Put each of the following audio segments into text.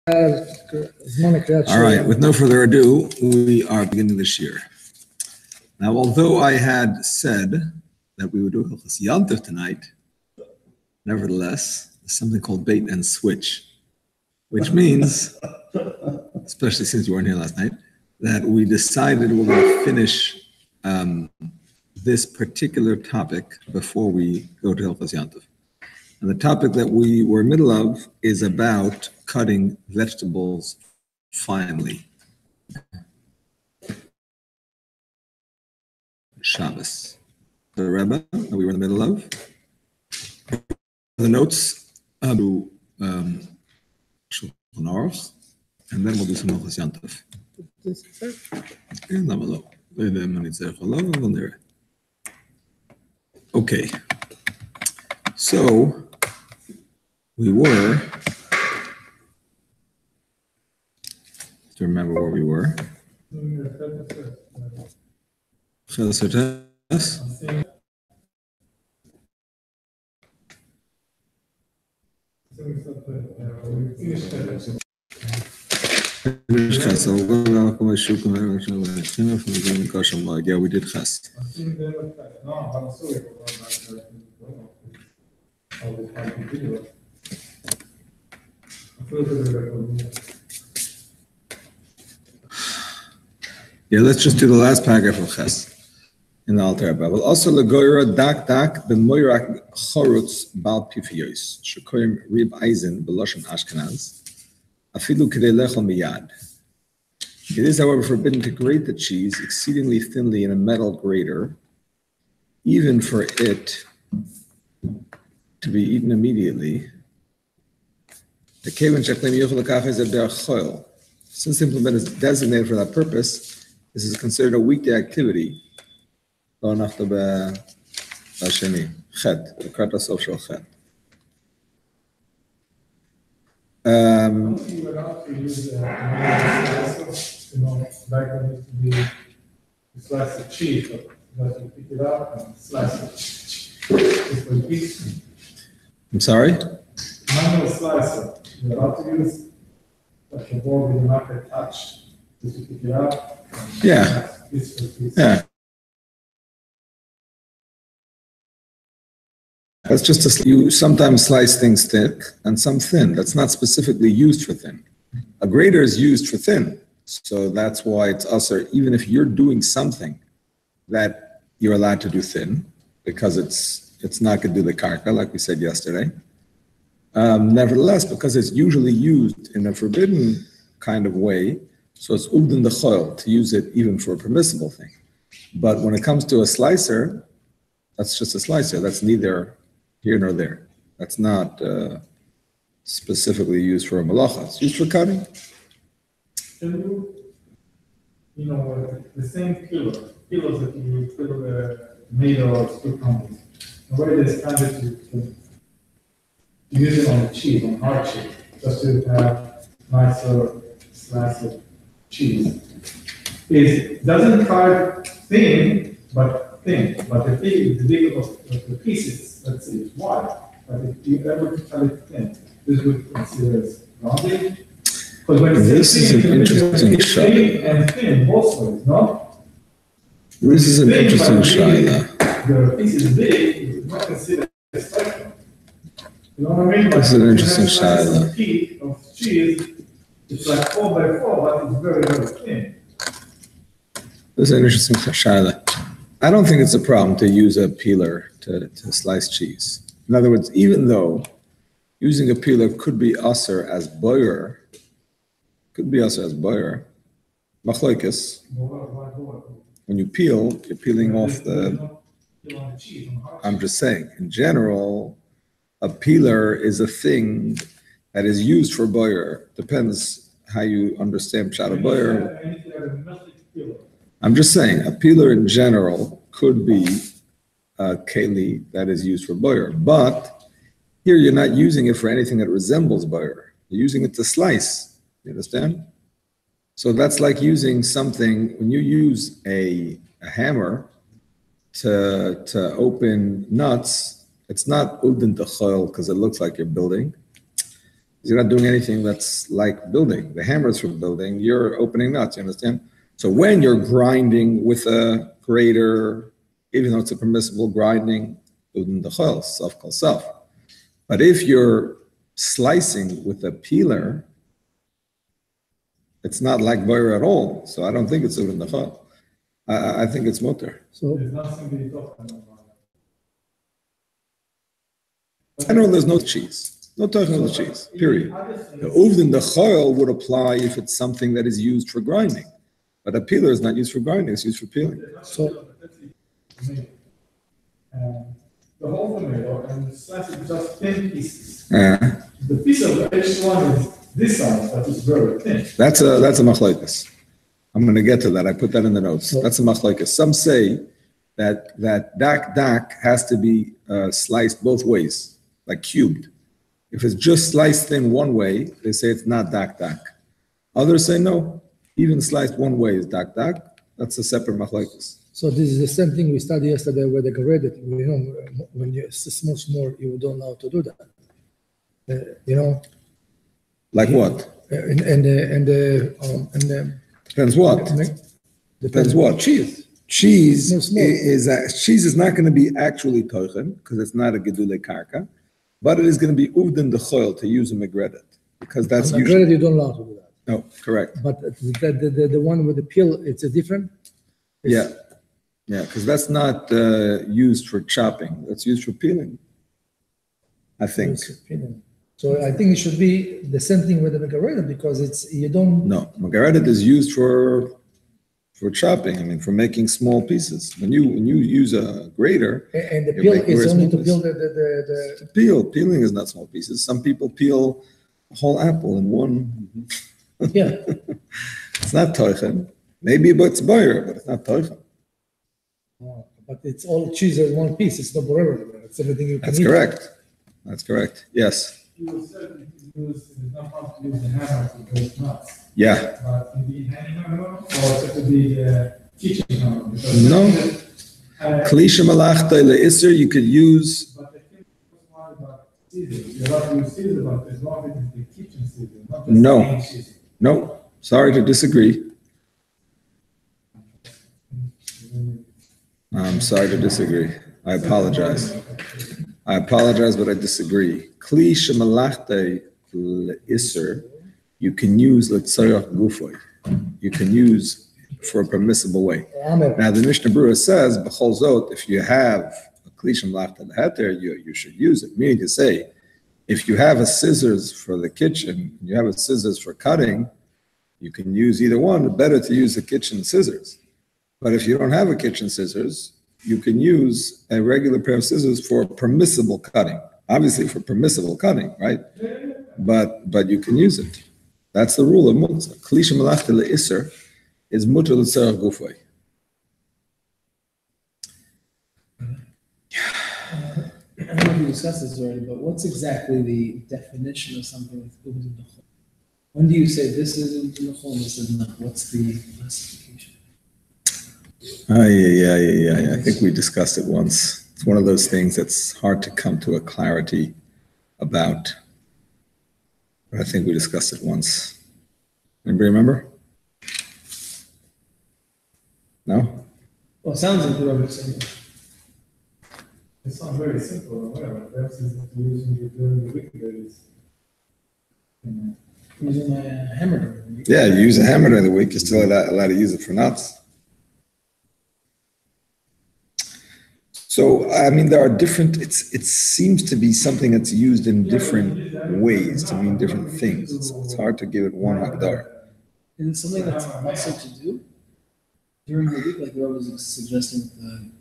All right, with no further ado, we are beginning this year. Now, although I had said that we would do Hilchos Yantiv tonight, nevertheless, there's something called bait and switch, which means, especially since you weren't here last night, that we decided we're going to finish this particular topic before we go to Hilchos Yantiv. And the topic that we were middle of is about cutting vegetables finely. Shabbos. The Rebbe that we were in the middle of. The notes to Shulchan Aruch, and then we'll do some Hilchos Yantiv. Okay. So we were, to remember where we were. Yeah, we did Ches. Yeah, let's just do the last paragraph of Ches in the Alter Rebbe. Well, also legoira dak ben moirak chorutz bal pifiyos shekoyim rib eisen beloshen Ashkenaz afilu kedei lechol miyad. It is, however, forbidden to grate the cheese exceedingly thinly in a metal grater, even for it to be eaten immediately. The kevan sheklim yochel lekach is a derech choil. Since the implement is designated for that purpose, this is considered a weekday activity. Lo nachta b'sheni chet, l'krat hasof shel chet. You would have to use like when it to be a slice of cheese, but you pick it up and slice it. I'm sorry? Manual slicer. You're allowed to use like a board with a knife attached. Just to pick it up. Yeah. Piece for piece. Yeah. That's just you sometimes slice things thick and some thin. That's not specifically used for thin. A grater is used for thin. So that's why it's usher, even if you're doing something that you're allowed to do thin, because it's not going to do the karka, like we said yesterday. Nevertheless, because it's usually used in a forbidden kind of way, so it's ugdin the choil to use it even for a permissible thing. But when it comes to a slicer, that's just a slicer. That's neither here nor there. That's not specifically used for a malacha. It's used for cutting. Can the same kilos that you put made of two companies, the way they standard to use it on the cheese, on hard cheese, just to have nicer slice of cheese. It doesn't cut thin, but the big of the pieces, let's say it's wide, but if you ever cut it thin, this would consider as rounding. Because when this is an interesting shot. And thin, both ways, no? This is an interesting shot. The piece is big, you might consider a spectrum. You know what I mean? This is an interesting shot. A piece of cheese, it's like 4 by 4, but it's very, very thin. This is an interesting shayla. I don't think it's a problem to use a peeler to slice cheese. In other words, even though using a peeler could be usher as boyer, machlokes. When you peel, you're peeling off the. I'm just saying, in general, a peeler is a thing that is used for boyer. Depends how you understand pshat of boyer. I'm just saying, a peeler in general could be a keli that is used for boyer, but here you're not using it for anything that resembles boyer. You're using it to slice. You understand? So that's like using something, when you use a hammer to open nuts, it's not udin techol because it looks like you're building. You're not doing anything that's like building. The hammer is for building. You're opening nuts. You understand? So when you're grinding with a grater, even though it's a permissible grinding, self. But if you're slicing with a peeler, it's not like boyer at all. So I don't think it's even the chol. I think it's mutter. So there's nothing to be talking about. I know there's no cheese. No talking about cheese, period. The uvdin, the chol would apply if it's something that is used for grinding. But a peeler is not used for grinding, it's used for peeling. So the whole tomato and slice it just thin pieces. The piece of each one is this size, but it's very thin. That's a machlokes. I'm going to get to that. I put that in the notes. That's a machlokes. Some say that dak has to be sliced both ways, like cubed. If it's just sliced thin one way, they say it's not dak. Others say no, even sliced one way is dak. That's a separate machlokes. So this is the same thing we studied yesterday with the graded. When you small, you don't know how to do that. Like what? Depends what. Depends what. Cheese. Cheese is not going to be actually toichen because it's not a gedule karka, but it is going to be uvdin the choil to use a megredet because that's usually. Megredet you don't allow to do that. No, correct. But the one with the peel, it's a different. Yeah, because that's not used for chopping. That's used for peeling. I think. So I think it should be the same thing with the margarita because you don't. No, margarita is used for chopping. I mean, for making small pieces. When you use a grater. And the peel is only to peel the. Peeling is not small pieces. Some people peel a whole apple in one. Yeah. It's not toichen. Maybe it's boyer, but it's not toichen. But it's all cheese in one piece. It's not borer. It's everything you can eat. That's correct. Yes. You said it's not how to use the hammer to break nuts. Yeah. But in the hand hammer or it could be kitchen hammer? No. Klisha malachta le'isr you could use. But the thing was about scissors. You're allowed to use scissors, but there's no difference in the kitchen scissors, not the same scissors. No. Sorry to disagree. I'm sorry to disagree. I apologize. But I disagree. Kli shemalachte le'isr, you can use le'tzarach gufoy. You can use for a permissible way. Now the Mishnah Berurah says, b'chol zot, if you have a kli shemalachte le'heter, you should use it. Meaning to say, if you have a scissors for the kitchen, you have a scissors for cutting, you can use either one. Better to use the kitchen scissors. But if you don't have a kitchen scissors, you can use a regular pair of scissors for permissible cutting. Obviously for permissible cutting, right? But you can use it. That's the rule of Muktzah. Kli shemalachte le'isr is mutter l'tzarach gufoy. I don't know if we discussed this already, but what's exactly the definition of something with uvdin l'chol? When do you say this is uvdin l'chol and this is not? What's the classification? Yeah. I think we discussed it once. It's one of those things that's hard to come to a clarity about. But I think we discussed it once. Anybody remember? No? Well, it sounds like what I'm saying. It sounds very simple or whatever. Perhaps it's not using it during the weekdays. Using a hammer. Yeah, you use a hammer during the week, you're still allowed to use it for nuts. So, I mean, there are different, it seems to be something that's used in different ways to mean different things. It's hard to give it one hagdar. Is it something that's also to do during the week, like you're always suggesting the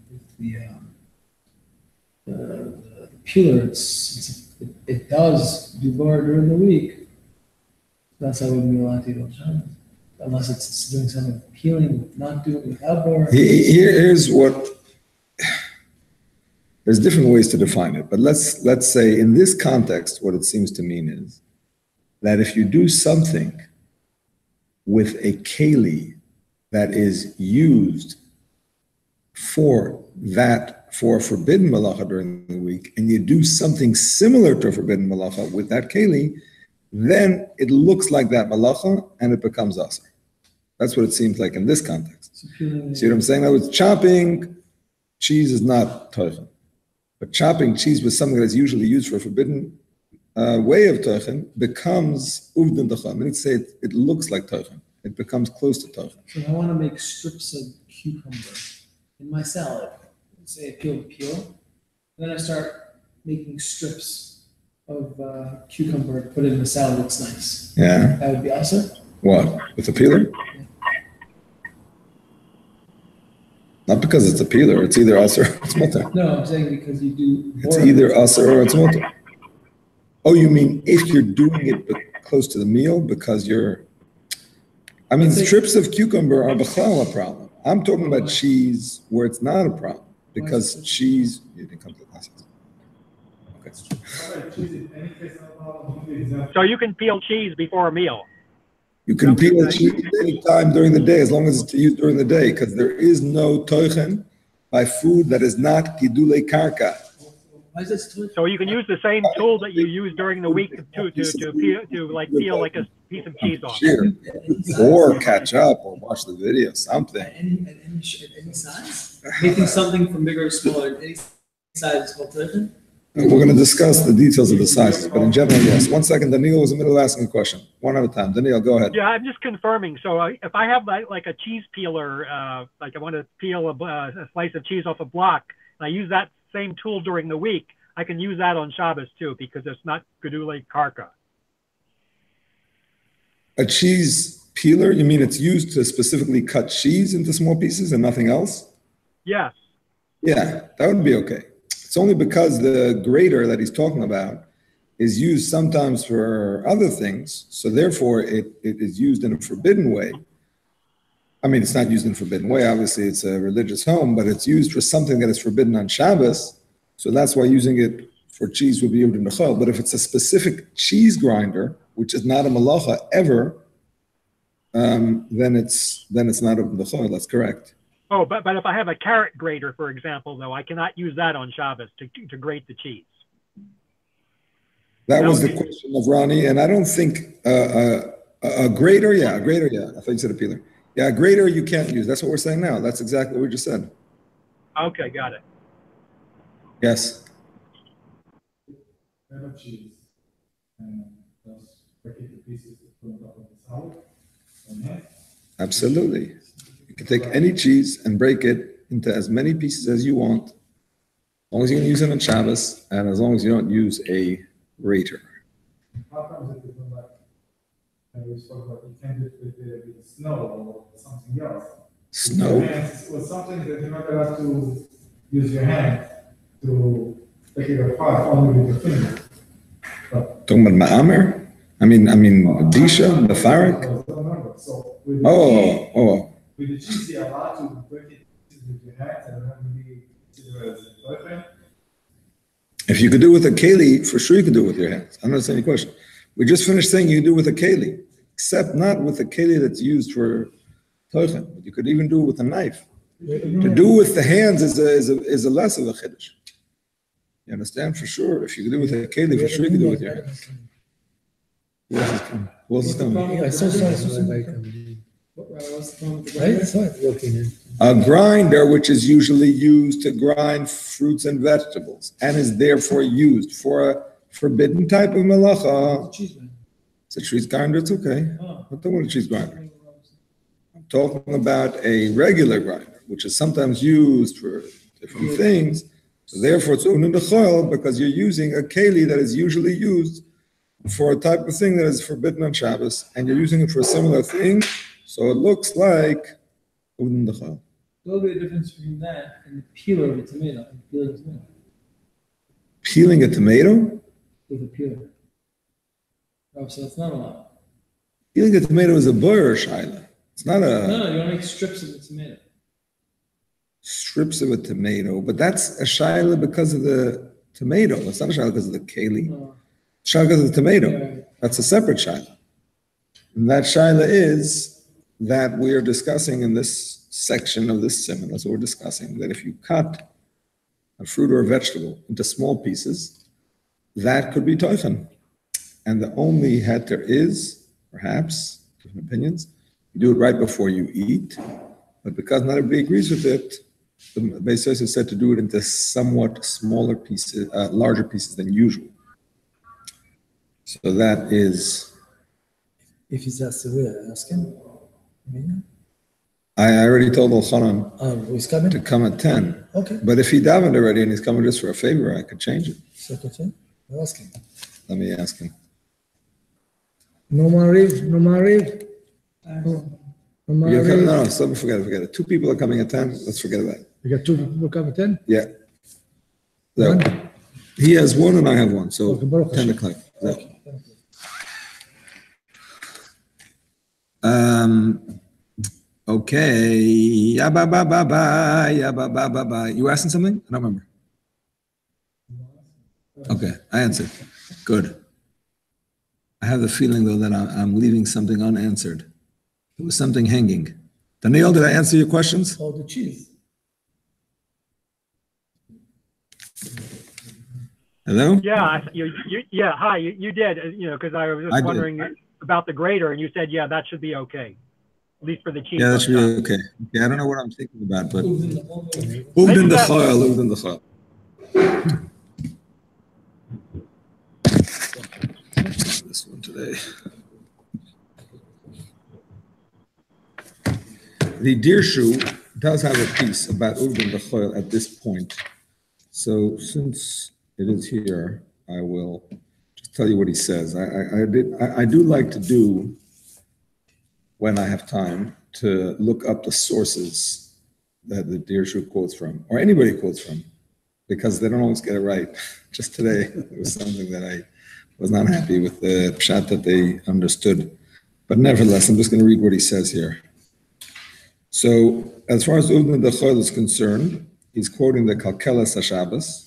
peeler, it does do bar during the week. That's how it would be allowed to do on Shabbos. Unless it's doing something peeling, not doing without bar. Here's what, there's different ways to define it, but let's say in this context, what it seems to mean is that if you do something with a keli that is used for a forbidden malacha during the week, and you do something similar to a forbidden malacha with that keli, then it looks like that malacha and it becomes aser. That's what it seems like in this context. See what I'm saying? Now, with chopping cheese is not teuchen. But chopping cheese with something that's usually used for a forbidden way of teuchen becomes uvdin teuchen. I mean, say it looks like teuchen. It becomes close to teuchen. So I want to make strips of cucumber in my salad. Let's say I peel, and then I start making strips of cucumber, put it in the salad. Looks nice. Yeah. That would be awesome. What? With a peeler? Not because it's a peeler. It's either us or it's mutter. No, I'm saying because you do. It's either us or it's mutter. Oh, you mean if you're doing it close to the meal because you're... I mean, strips of cucumber are b'chlal a problem. I'm talking about cheese where it's not a problem because cheese... You didn't come to the classes. So you can peel cheese before a meal. You can peel cheese any time during the day as long as it's used during the day because there is no teuchen by food that is not gidulei karka. So you can use the same tool that you use during the week to peel like a piece of cheese off. Sure. Or catch up or watch the video, something. Any size? Making something from bigger or smaller, any size is called teuchen? We're going to discuss the details of the sizes, but in general, yes. 1 second, Daniel was in the middle of asking a question. One at a time. Daniel, go ahead. Yeah, I'm just confirming. So if I have like a cheese peeler, like I want to peel a slice of cheese off a block, and I use that same tool during the week, I can use that on Shabbos too because it's not gedulei karka. A cheese peeler, you mean it's used to specifically cut cheese into small pieces and nothing else? Yes. Yeah, that would be okay. It's only because the grater that he's talking about is used sometimes for other things, so therefore it is used in a forbidden way. I mean, it's not used in a forbidden way. Obviously, it's a religious home, but it's used for something that is forbidden on Shabbos, so that's why using it for cheese would be able to nechal. But if it's a specific cheese grinder, which is not a malacha ever, then it's not a nechal. That's correct. Oh, but if I have a carrot grater, for example, though, I cannot use that on Shabbos to grate the cheese. That was the question of Ronnie, and I don't think a grater, yeah. I thought you said a peeler. Yeah, a grater you can't use. That's what we're saying now. That's exactly what we just said. Okay, got it. Yes. Cheese and just break it to pieces to put on top of the salad. Absolutely. You can take any cheese and break it into as many pieces as you want, as long as you can use it on Shabbos, and as long as you don't use a grater. How comes it is like, we spoke about you can do it with the snow or something else? Snow? Or something that you're not allowed to use your hand to take it apart only with your finger. Talking about ma'amer? I mean, disha, mefarik? So with the cheese, you're allowed to break it with your hands and have to be considered as a boyfriend. If you could do it with a keli, for sure you could do it with your hands. I'm not saying any question. We just finished saying you can do it with a keli, except not with a keli that's used for teuchen. But you could even do it with a knife. To do with the hands is a less of a chiddush. You understand? For sure. If you could do it with a keli, for sure you can do it with your hands. Who else is coming? I saw somebody coming. A grinder, which is usually used to grind fruits and vegetables, and is therefore used for a forbidden type of malacha. It's a cheese grinder, it's okay. I'm talking about a cheese grinder. I'm talking about a regular grinder, which is sometimes used for different things. So therefore, it's unin dechol because you're using a keli that is usually used for a type of thing that is forbidden on Shabbos, and you're using it for a similar thing, so it looks like unin dechol. There'll be a difference between that and the peeler of a tomato. Peeling a tomato? With a peeler. Oh, so it's not allowed. Peeling a tomato is a boyer shaila. It's not a... No, you want to make strips of the tomato. Strips of a tomato, but that's a shaila because of the tomato. It's not a shaila because of the keli. No. It's a shaila because of the tomato. Yeah. That's a separate shaila. And that shaila is that we are discussing in this section of this Siman. That's what we're discussing, that if you cut a fruit or a vegetable into small pieces, that could be teuchen. and the only heter is, perhaps, different opinions, you do it right before you eat, but because not everybody agrees with it, the Beis Yosef said to do it into somewhat smaller pieces, larger pieces than usual. So that is. If he's asked to ask him. I already told Elchanan He's coming? to come at 10. Okay. But if he davened already and he's coming just for a favor, I could change it. Second, I'll ask him. Let me ask him. No Mariv, no Mariv. No, so forget it. 2 people are coming at 10. Let's forget that. You got 2 people coming at 10? Yeah. So, One? he has 1 and I have 1. So Okay, Baruch 10 Hashem. o'clock. Okay. Okay. Ya ba ba ba ba. Ya ba ba ba ba. You asking something? I don't remember. Okay, I answered. Good. I have the feeling though that I'm leaving something unanswered. There was something hanging. Daniel, did I answer your questions? Oh, the cheese. Hello? Yeah, hi, you did, because I was just wondering about the grater, and you said, yeah, that should be okay, at least for the cheese. Yeah, that should be okay. Okay, I don't know what I'm thinking about, but Moved in the chayil. This one today. The Dirshu does have a piece about Uvdin the chayil at this point. So since it is here, I will just tell you what he says. I do like to do, when I have time, to look up the sources that the Dirshu quotes from, or anybody quotes from, because they don't always get it right. Just today, it was something that I was not happy with the pshat that they understood. But nevertheless, I'm just going to read what he says here. So, as far as Uvdin the chayil is concerned, he's quoting the Kalkelas HaShabbos.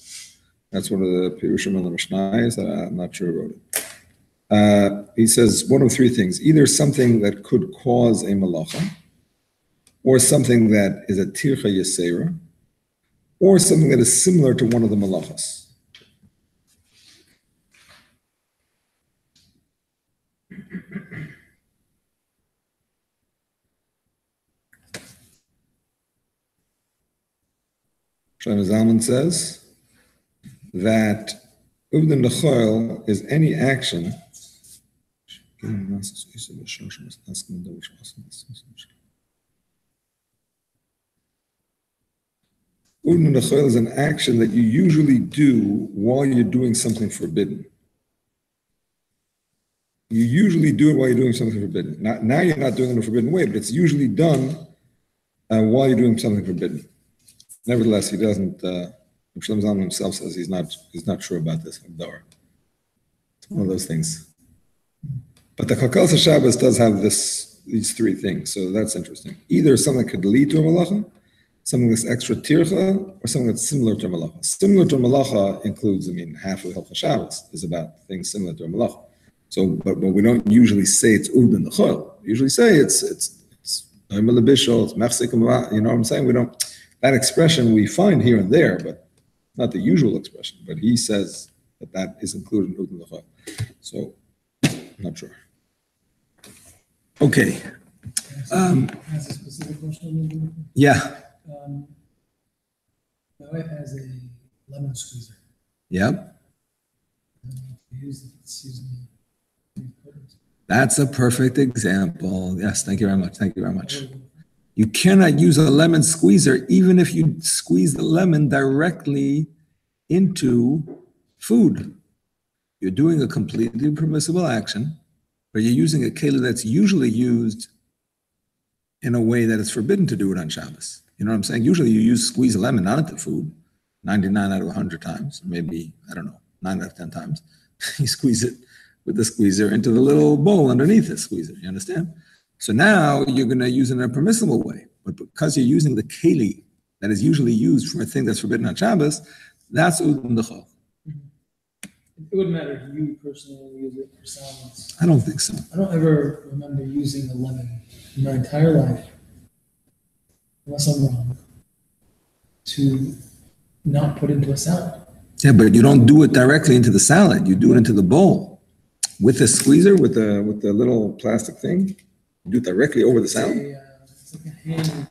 That's one of the Pirushim on the Mishnayos that I'm not sure who wrote it. He says one of 3 things: either something that could cause a malacha, or something that is a tircha yesera, or something that is similar to one of the malachas. Shlomo Zalman says that Uvdin l'chayil is any action. Uvdin l'chayil is an action that you usually do while you're doing something forbidden. You usually do it while you're doing something forbidden. Now you're not doing it in a forbidden way, but it's usually done while you're doing something forbidden. Nevertheless, he doesn't. Shlomo Zalman himself says he's not sure about this. It's one of those things. But the Kalkelas HaShabbos does have these 3 things, so that's interesting. Either something could lead to a malacha, something that's extra tircha, or something that's similar to a malacha. Similar to a malacha includes, half of Hilchos Shabbos is about things similar to a malacha. So, but we don't usually say it's Uvdin the chayil. We usually say it's Omer lebishol, it's mechzik, you know what I'm saying? We don't. That expression we find here and there, but not the usual expression. But he says that is included in Uvdin the chayil. So, I'm not sure. Okay. Has a specific question? Yeah. My wife has a lemon squeezer. Yep. It's usually That's a perfect example. Yes, thank you very much. Thank you very much. You cannot use a lemon squeezer even if you squeeze the lemon directly into food. You're doing a completely permissible action, but you're using a keli that's usually used in a way that it's forbidden to do it on Shabbos. You know what I'm saying? Usually you squeeze a lemon not into food, 99 out of 100 times, maybe, 9 out of 10 times. You squeeze it with the squeezer into the little bowl underneath the squeezer, you understand? So now you're going to use it in a permissible way, but because you're using the keli that is usually used for a thing that's forbidden on Shabbos, that's Uvdin the chayil. It wouldn't matter if you personally use it for salads. I don't think so. I don't ever remember using a lemon in my entire life, unless I'm wrong, to not put into a salad. Yeah, but you don't do it directly into the salad. You do it into the bowl. With the squeezer, with the little plastic thing? Do it directly over the salad? It's like a hand.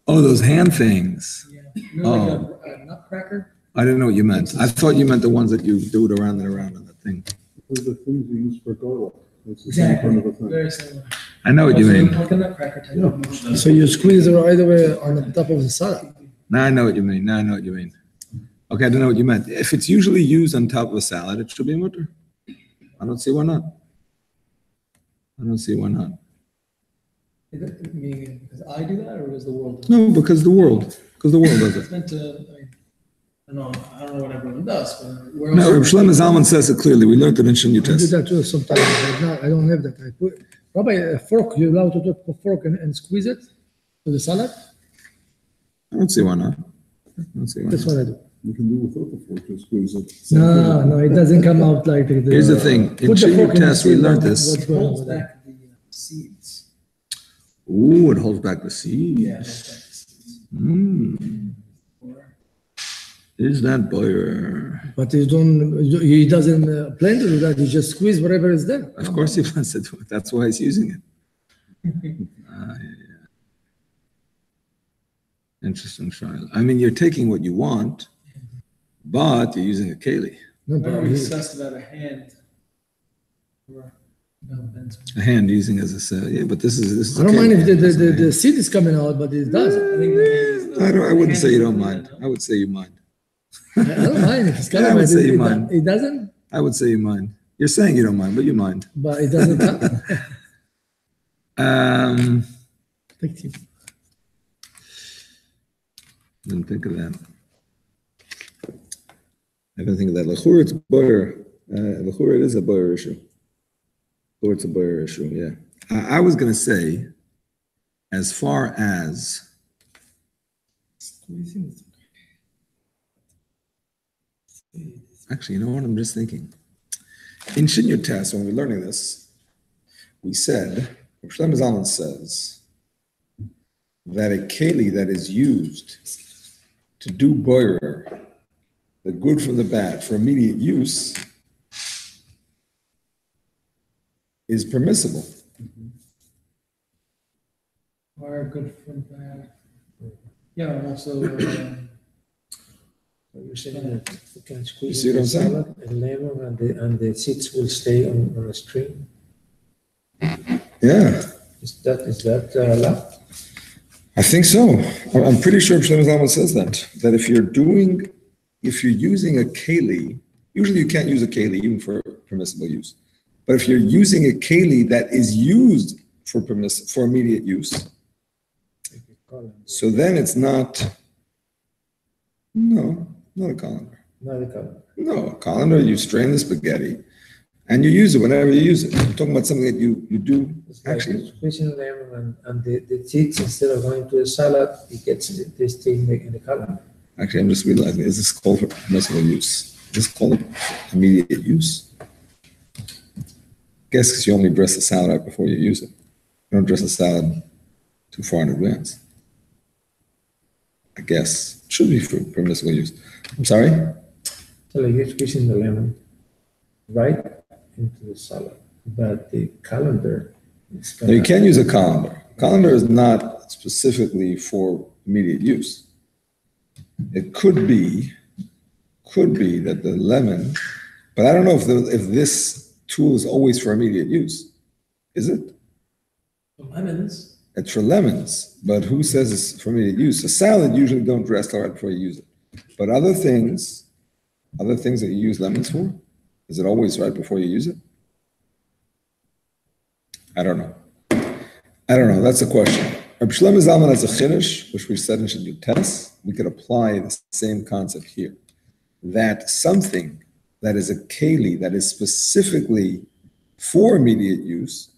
Oh, those hand things. Yeah. You know, like a nutcracker? I didn't know what you meant. I thought you meant the ones that you do it around and around on the thing. Those are the things you use for garlic. It's the same kind of a thing. Very similar. I know what you mean. Like a nutcracker type of motion. So you squeeze it either way on the top of the salad. Now I know what you mean. Now I know what you mean. Okay, I don't know what you meant. If it's usually used on top of a salad, it should be mutter. I don't see why not. I don't see why not. Meaning because I do that, or does the world do No, because the world does it? it. It's meant to, I don't know what everyone does, but we're No, Reb also. Shlomo Zalman says it clearly. We learned it in Shin I do Yutes. that too sometimes, but not, I don't have that. I put probably a fork. You're allowed to put a fork and squeeze it to the salad. I don't see why not. I don't see why That's not. what I do. You can do without the fork, just squeeze it. No, it doesn't come out like the. Here's the thing. In Put the Shin fork in Yutes, and we see learned what- this. what's going on Holds with that. back the seeds. Ooh, it holds back the seeds. Yeah, it holds back the seeds. Mm. Or- Is that boyer? But he doesn't plan to do that. He just squeeze whatever is there. Of course he plans to do it. That's why he's using it. Yeah. Interesting trial. I mean, you're taking what you want, but you're using a keli. No, Remember but we he- discussed about a hand. Or- no, that's- A hand using as a cell. Yeah, but this is. I don't mind if keli. the seed is coming out, but it does. I think the hand is the- I wouldn't say you don't hand mind. is the- I would say you mind. I don't mind if it's coming Yeah, I would out. say you It- mind. It doesn't, I would say you mind. You're saying you don't mind, but you mind. but it doesn't come. Thank you. Didn't think of that. I didn't think of that. L'chur, it's boyer. L'chur, it is a boyer issue. L'chur, it's a boyer issue. Yeah. I was going to say, as far as actually, you know what? I'm just thinking. In Shin Yutes, when we're learning this, we said, Shlomo Zalman says that a keli that is used to do boyer, the good from the bad, for immediate use, is permissible. Or good from bad. Yeah, and also, You're saying that you can You squeeze see what the I'm saying? salad and lemon and the seeds will stay on a string? Yeah, Is that allowed? I think so. I'm pretty sure Shlomo Zalman says that if you're using a keli, usually you can't use a keli even for permissible use. But if you're using a keli that is used for immediate use, so then it's not a colander. Not a colander. No, a colander, you strain the spaghetti and you use it whenever you use it. I'm talking about something that you do It's like actually. squeezing lemon and the seeds, instead of going to the salad, it gets they stay in the colander. Actually, I'm just realizing, is this called for permissible use? Is this called immediate use? Guess because you only dress the salad out before you use it. You don't dress the salad too far in advance. I guess it should be for permissible use. I'm sorry? So like you're squeezing the lemon right into the salad, but the colander is No, you can't use a colander. Colander is not specifically for immediate use. It could be that the lemon, but I don't know if this tool is always for immediate use. Is it? lemons. It's for lemons, but who says it's for immediate use? A salad usually don't dress right before you use it. But other things that you use lemons for, is it always right before you use it? I don't know. That's a question. Reb Shlomo Zalman has a chiddush, which we said in Shin Yutes. We could apply the same concept here. That something that is a keli that is specifically for immediate use,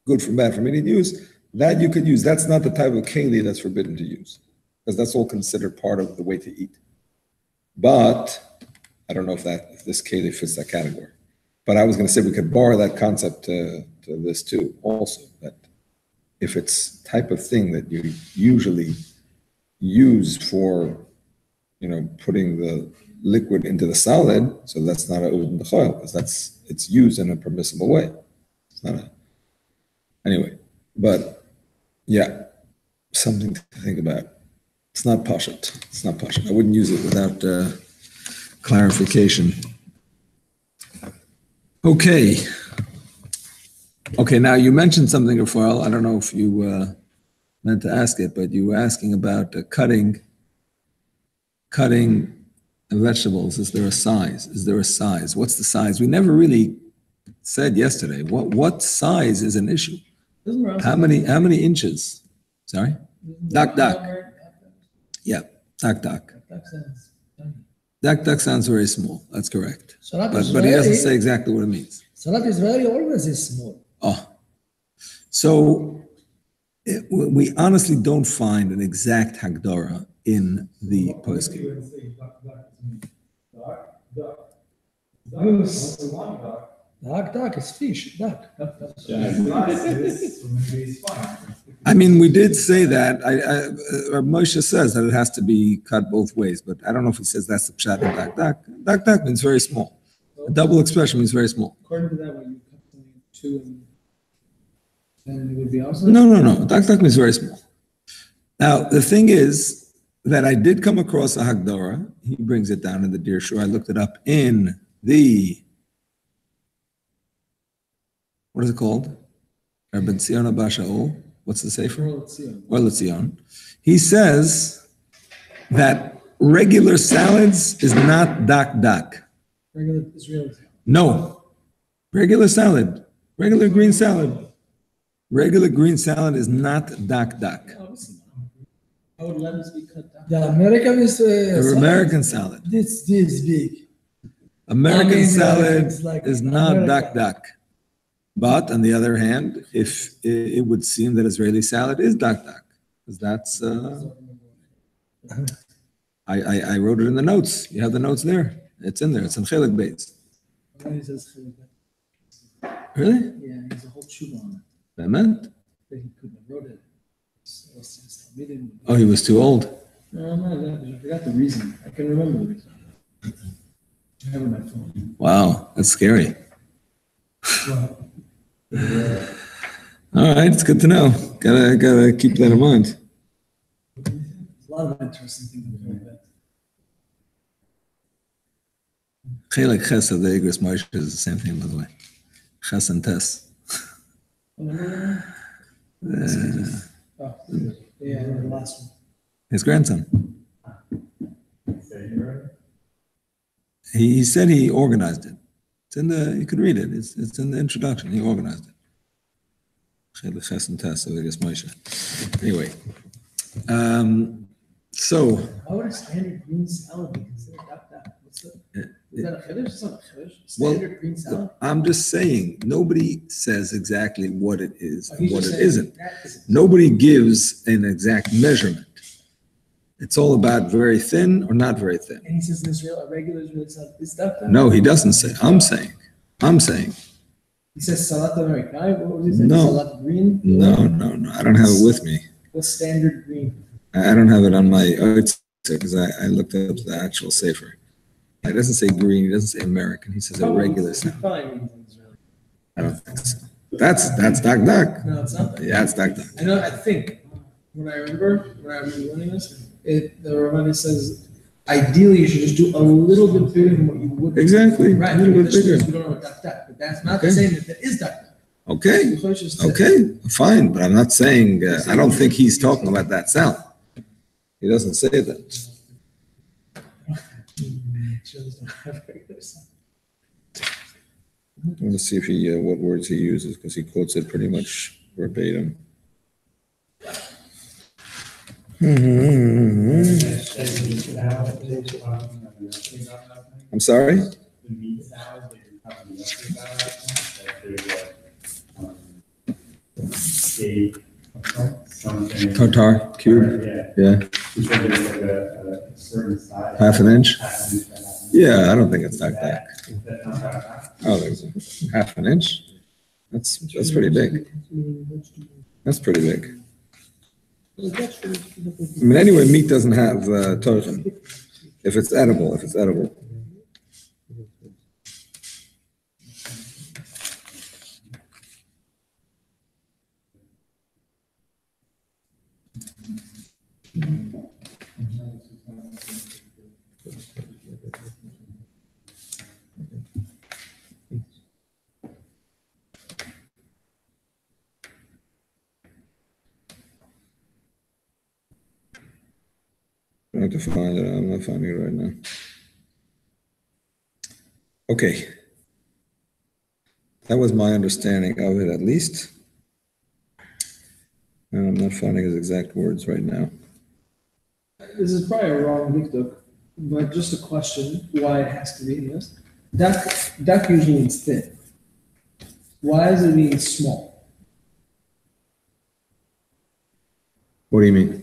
good from bad for immediate use, that you could use. That's not the type of keli that's forbidden to use, because that's all considered part of the way to eat. But I don't know if this keli fits that category. But I was going to say we could borrow that concept to this too, also, that if it's type of thing that you usually use for, putting the liquid into the solid, so that's not a udin b'choil, because it's used in a permissible way. It's not a, anyway, but yeah, something to think about. It's not pashut. It's not pashut. I wouldn't use it without clarification. Okay. Okay, now you mentioned something, Rafael. I don't know if you meant to ask it, but you were asking about cutting vegetables. Is there a size? Is there a size? What's the size? We never really said yesterday. What size is an issue? How many inches? Sorry? Dak. Yeah, dak. Dak sounds very small. That's correct. But he doesn't say exactly what it means. Salat Israeli always is small. Oh, so we honestly don't find an exact Hagdara in the poskim. Duck is fish. Duck. I mean, we did say that. Moshe says that it has to be cut both ways, but I don't know if he says that's the pshat in dak. Dak means very small. A double expression means very small. According to that, when you cut something in two, then it would be awesome? No. Dak means very small. Now, the thing is that I did come across a Hagdara. He brings it down in the Deer Shur. I looked it up in the, what is it called? Rabbi Tzion Abba Shaul. What's the sefer? Or Letzion. He says that regular salads is not dak. Regular Israeli. No. Regular salad. Regular green salad. Regular green salad is not dak. How would lettuce be cut down? The American is American salad. This big. American salad like is not America. dak. But on the other hand, if it would seem that Israeli salad is dak, because that's I wrote it in the notes. You have the notes there. It's in there. It's in Chelik Beis. Really? Yeah, there's a whole tshuva on it. That meant? That he couldn't have wrote it. Oh, he was too old. No, I forgot the reason. I can remember the reason. I have it on my phone. Wow, that's scary. All right, it's good to know. Gotta keep that in mind. There's a lot of interesting things about that. Chelik Ches of the Igros Moshe is the same thing, by the way. Ches and Tes. Yeah, the last one. His grandson. He said he organized it. It's in the, you could read it. It's in the introduction. He organized it. Chelik Ches and Tes of the Igros Moshe. Anyway, so. How would a standard green salad be considered that? What's that? Is that a chiddush? It's not a chiddush. Standard green salad? I'm just saying, nobody says exactly what it is and what it saying isn't. that isn't. Nobody gives an exact measurement. It's all about very thin or not very thin. And he says in Israel, a regular Israeli salad is that? No, he doesn't say. I'm saying. He says salat americana. What was he saying? No. Salat green? No. I don't have it with me. What's standard green? I don't have it on my, because I looked up the actual sefer. It doesn't say green. It doesn't say American. He says a regular salad. Fine means in Israeli. I don't think so. That's dak. No, it's not that. Yeah, it's dak. I know, I think, when I remember learning this, the Ramana says, ideally you should just do a little bit bigger than what you would. Exactly. Right. A little bit bigger. We don't know what dak, but that's not the same that is dak. Okay. Fine. But I'm not saying, I don't think he's talking about that salad. He doesn't say that. I want to see if he what words he uses, because he quotes it pretty much verbatim. I'm sorry? Tartar cube? Yeah. Half an inch? Yeah, I don't think it's that big. Oh, there's half an inch? That's pretty big. That's pretty big. I mean, anyway, meat doesn't have tochen. If it's edible. I have to find it. I'm not finding it right now. Okay. That was my understanding of it, at least. And I'm not finding his exact words right now. This is probably a wrong dikduk, but just a question why it has to be in this. Duck usually means thin. Why is it being small? What do you mean?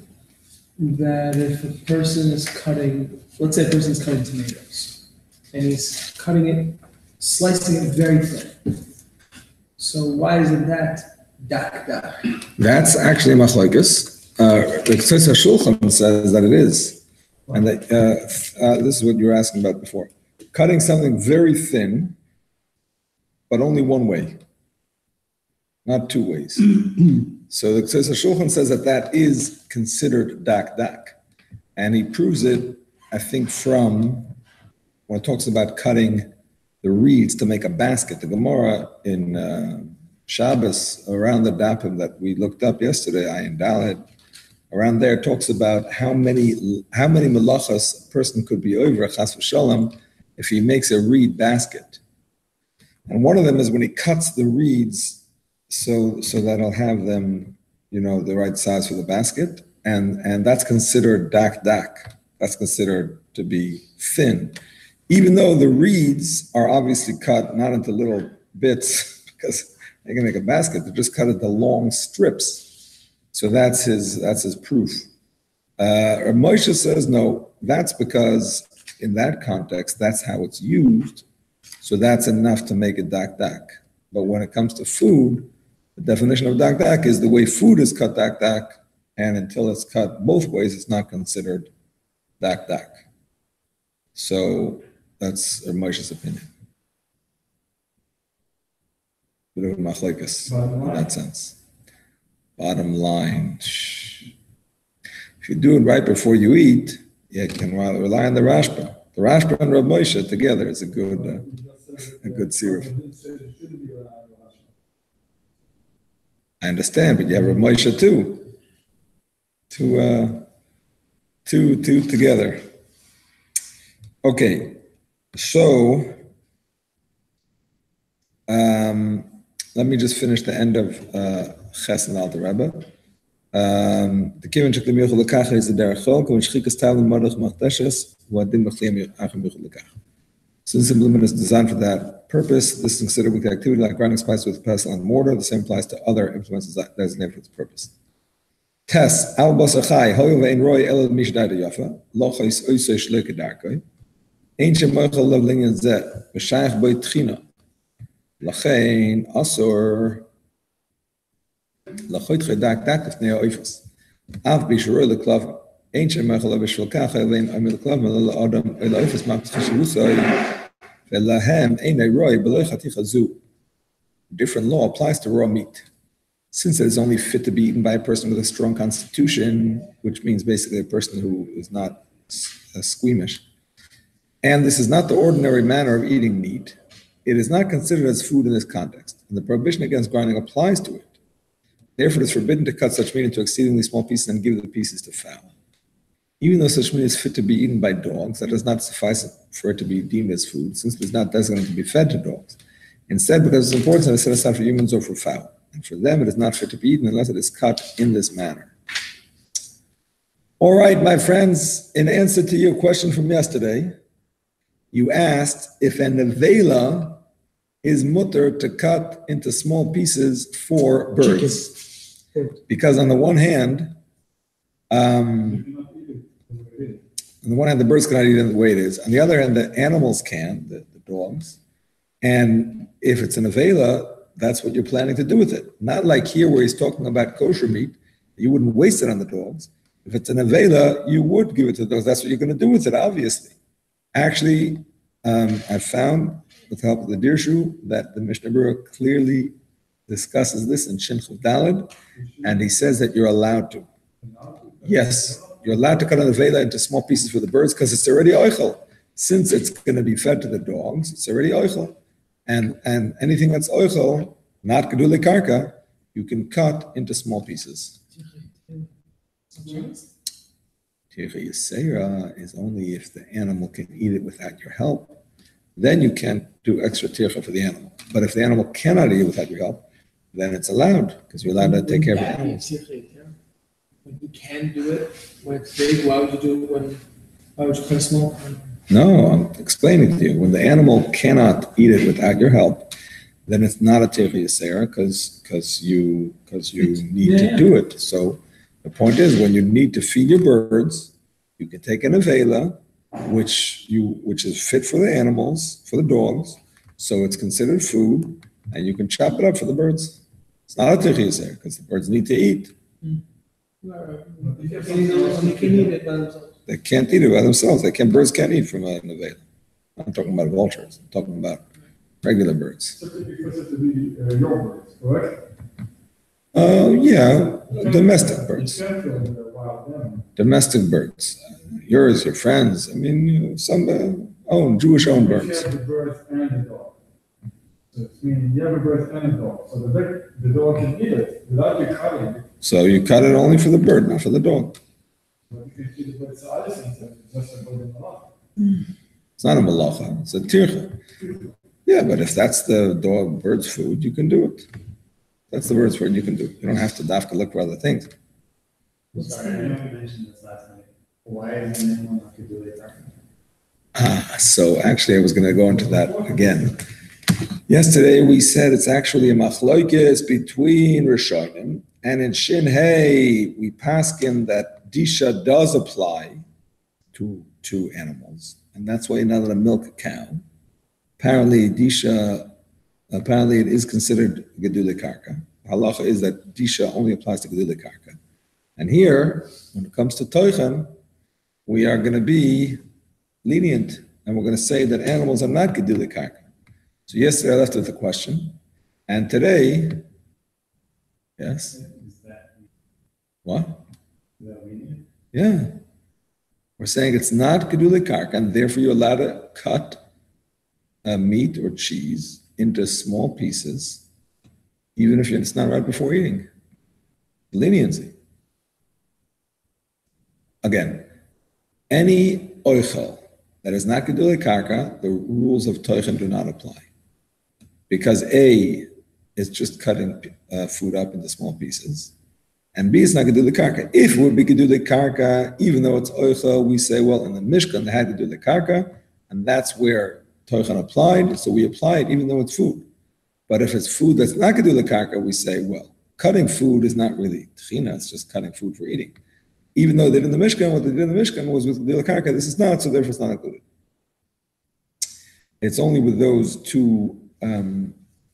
That if a person is cutting, let's say a person is cutting tomatoes, and he's cutting it, slicing it very thin. So why isn't that dak? That's actually machlokes. The Tzitza Shulchan says that it is. And that, this is what you were asking about before. Cutting something very thin, but only one way, not two ways. So the Tzitza Shulchan says that is considered dak. And he proves it, I think, from when it talks about cutting the reeds to make a basket. The Gemara in Shabbos, around the dapim that we looked up yesterday, Ayin Daled, around there talks about how many melachas a person could be over chas v'shalom if he makes a reed basket. And one of them is when he cuts the reeds so that he'll have them, the right size for the basket, and that's considered dak. That's considered to be thin, even though the reeds are obviously cut not into little bits because they can make a basket. They're just cut into long strips. So that's his proof. Moshe says no. That's because in that context, that's how it's used. So that's enough to make it dak. But when it comes to food, the definition of dak is the way food is cut dak, and until it's cut both ways, it's not considered dak. So that's Moshe's opinion. Bit of a machlekes in that sense. Bottom line, if you do it right before you eat, you can rely on the Rashba. The Rashba and Rav Moshe together is a good syrup. I understand, but you have Rav Moshe too. Two together. Okay, so let me just finish the end of Ches and Alter Rebbe. The Kivin Shekli Miuchel Lekacha is the Derech Chol, Kivin Shchikas Tavim Modach Machteshes, Wadim B'chliyam Achim Miuchel Lekacha. Since the implement is designed for that purpose, this is considered weak activity like grinding spice with pestle and mortar. The same applies to other implements designated for this purpose. Tes Al Basachai Hoyo Vein Roy El Mishdada Yafa Lochais Oisei Shleke Darkoi Ein Shem Mochel Lev Linyan Zeh B'Shayach Boi Tchina Lachein Asor Lachoit Chedak Dakif Neo Oifas Av Bishroy Leklav Ein Shem Mochel Lev Shlokach Elein Amil Leklav Melele Adam El Oifas Mak Tchishivusai Velahem Ein Roy Beloi Chaticha Zu. Different law applies to raw meat. Since it is only fit to be eaten by a person with a strong constitution, which means basically a person who is not squeamish, and this is not the ordinary manner of eating meat, it is not considered as food in this context, and the prohibition against grinding applies to it. Therefore, it is forbidden to cut such meat into exceedingly small pieces and give the pieces to fowl. Even though such meat is fit to be eaten by dogs, that does not suffice for it to be deemed as food, since it is not designated to be fed to dogs. Instead, because it's important, it is set aside for humans or for fowl. And for them, it is not fit to be eaten unless it is cut in this manner. All right, my friends, in answer to your question from yesterday, you asked if a nevela is mutter to cut into small pieces for birds. Because on the one hand, the birds cannot eat it the way it is. On the other hand, the animals can, the dogs. And if it's a nevela, that's what you're planning to do with it. Not like here where he's talking about kosher meat. You wouldn't waste it on the dogs. If it's an avela, you would give it to those. That's what you're going to do with it, obviously. Actually, I found, with the help of the Dirshu, that the Mishnah Berurah clearly discusses this in Shin Chuf Daled, and he says that you're allowed to. Yes, you're allowed to cut an avela into small pieces for the birds because it's already oichel. Since it's going to be fed to the dogs, it's already oichel. And anything that's oichel, not gedule karka, you can cut into small pieces. Tircha Yisera is only if the animal can eat it without your help. Then you can't do extra tircha for the animal. But if the animal cannot eat it without your help, then it's allowed, because you're allowed to take care of the animal. When you can do it when it's big, why would you do it why would you cut small? No, I'm explaining to you. When the animal cannot eat it without your help, then it's not a tircha Yisera because you need to do it. So the point is, when you need to feed your birds, you can take an avela, which is fit for the animals, for the dogs, so it's considered food, and you can chop it up for the birds. It's not a tircha Yisera because the birds need to eat. They can eat it by themselves. They can't eat it by themselves. Birds can't eat from an avela. I'm not talking about vultures. I'm talking about regular birds. Simply because it to be your birds, correct? Yeah, domestic birds. You can't kill them, they're wild animals. Domestic birds. Yours, your friends. I mean, some Jewish-owned birds. You have the birds and the dog. So it's meaning you have a bird and a dog. So the dog can eat it without you cutting it. So you cut it only for the bird, not for the dog. But you can feed the birds to other things, it's just a bird in the lot. It's not a malacha, it's a tircha. Yeah, but if that's the bird's food, you can do it. That's the bird's food, you can do it. You don't have to dafka look for other things. Sorry, I know you mentioned this last night. Why is the name not to do it? So actually, I was going to go into that again. Yesterday, we said it's actually a machloikis between Rishonim, and in Shin Hey, we paskin that disha does apply to animals, and that's why you're not allowed to milk a cow. Apparently, it is considered gedule karka. Halacha is that disha only applies to gedule karka. And here, when it comes to toichem, we are going to be lenient, and we're going to say that animals are not gedule karka. So yesterday I left with a question, and today, yes? Is that, What? is that lenient? Yeah. We're saying it's not gedule karka, and therefore you're allowed to cut meat or cheese into small pieces, even if it's not right before eating. Leniency. Again, any oichel that is not gedule karka, the rules of toichem do not apply. Because A is just cutting food up into small pieces, and B is not gedule karka. If it would be gedule karka, even though it's oichel, we say, well, in the Mishkan they had gedule karka, and that's where toichem applied, so we apply it even though it's food. But if it's food that's not gedule karka, we say, well, cutting food is not really tchina, it's just cutting food for eating. Even though they did in the Mishkan, what they did in the Mishkan was with gedule karka, this is not, so therefore it's not included. It's only with those two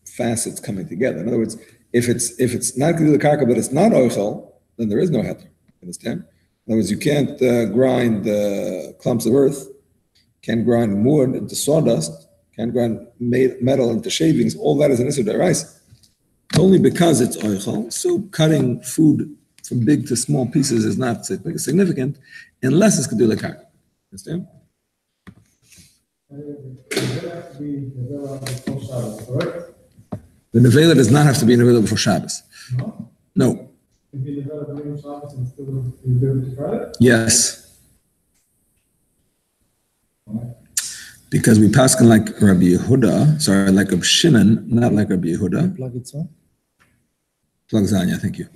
facets coming together. In other words, if it's not gedule karka but it's not oichel, then there is no heter. Understand? In other words, you can't grind clumps of earth, can't grind wood into sawdust, can't grind metal into shavings. All that is an issur d'oraisa. Only because it's oichel. So cutting food from big to small pieces is not significant unless it's gedule karka. Understand? The nevela does not have to be a nevela before Shabbos. No. Yes. Because we paskin like Rabbi Yehuda, like Rabbi Shimon, not like Rabbi Yehuda. Plug Zanya, thank you.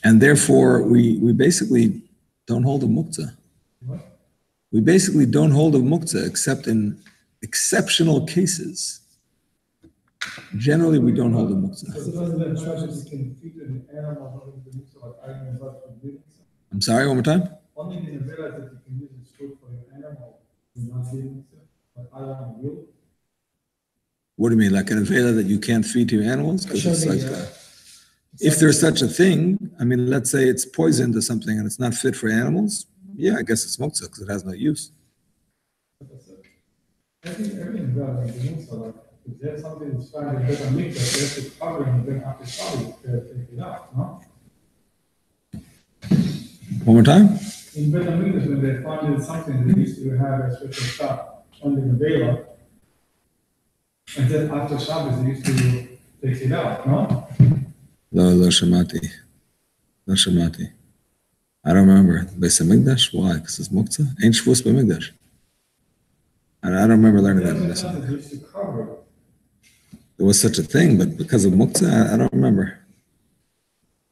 And therefore, we basically don't hold a muktzah. We basically don't hold a muktzah except in exceptional cases. Generally, we don't hold a muktzah. I'm sorry, one more time? Only the nevela that you can use as food for your animal is not feeding itself, but I want you. What do you mean, like an avela that you can't feed to your animals? Because it's like If there's such a thing, I mean, let's say it's poisoned or something and it's not fit for animals, yeah, I guess it's muktzah because it has no use. I think everything does, like, the like, if there's something that's found in better meat, that they have to cover and then after Shabbos, to take it out, no? One more time? In better meat, when they find something, they used to have a special stuff only in the Bela. And then after Shabbos, they used to take it out, no? Lo shamati. Lo shamati. I don't remember. Beis HaMikdash? Why? Because it's muktzah? Ain't shvus b'mikdash. I don't remember learning that in Beis HaMikdash. There was such a thing, but because of muktzah, I don't remember.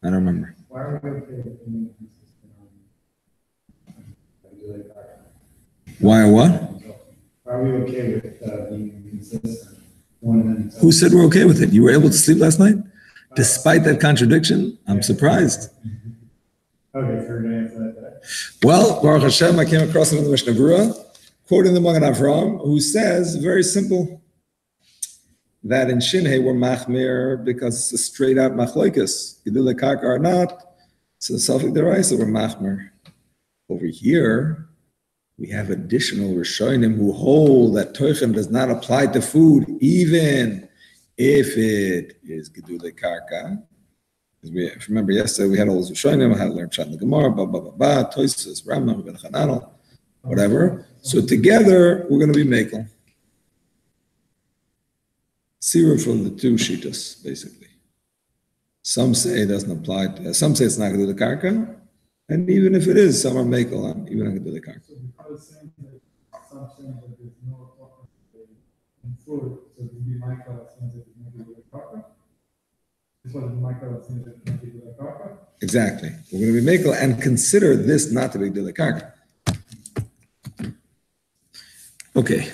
I don't remember. Why are we okay with being consistent on? Why or what? Why are we okay with being consistent? One and Who said we're okay with it? You were able to sleep last night? Despite that contradiction? I'm surprised. Okay, so we're going to answer that. Well, Baruch Hashem, I came across it in the Mishnah Berurah, quoting the Magen Avraham, who says, very simple, that in Shinhei we're machmir because it's a straight out machloikus. Gidulei karka or not, so the Safek Deraisa we're machmir. Over here, we have additional Rishonim who hold that Toichem does not apply to food, even if it is Gidulei karka. If you remember yesterday, we had all those Rishonim, I had to learn Pshat in the Gemara, Toisus, Rambam, Ben Chananel, whatever. So together, we're going to be Mekel. Sira from the two Shitas, basically. Some say it doesn't apply to, some say it's not going to do the karka, and even if it is, some are Mekel on, even going to do the karka. So because saying that some saying that there's no problem in food, so the Michael saying that it's not going to do the karka. This was Michael saying that it's not going to do the karka. Exactly. We're going to be Mekel and consider this not to be do the karka. Okay.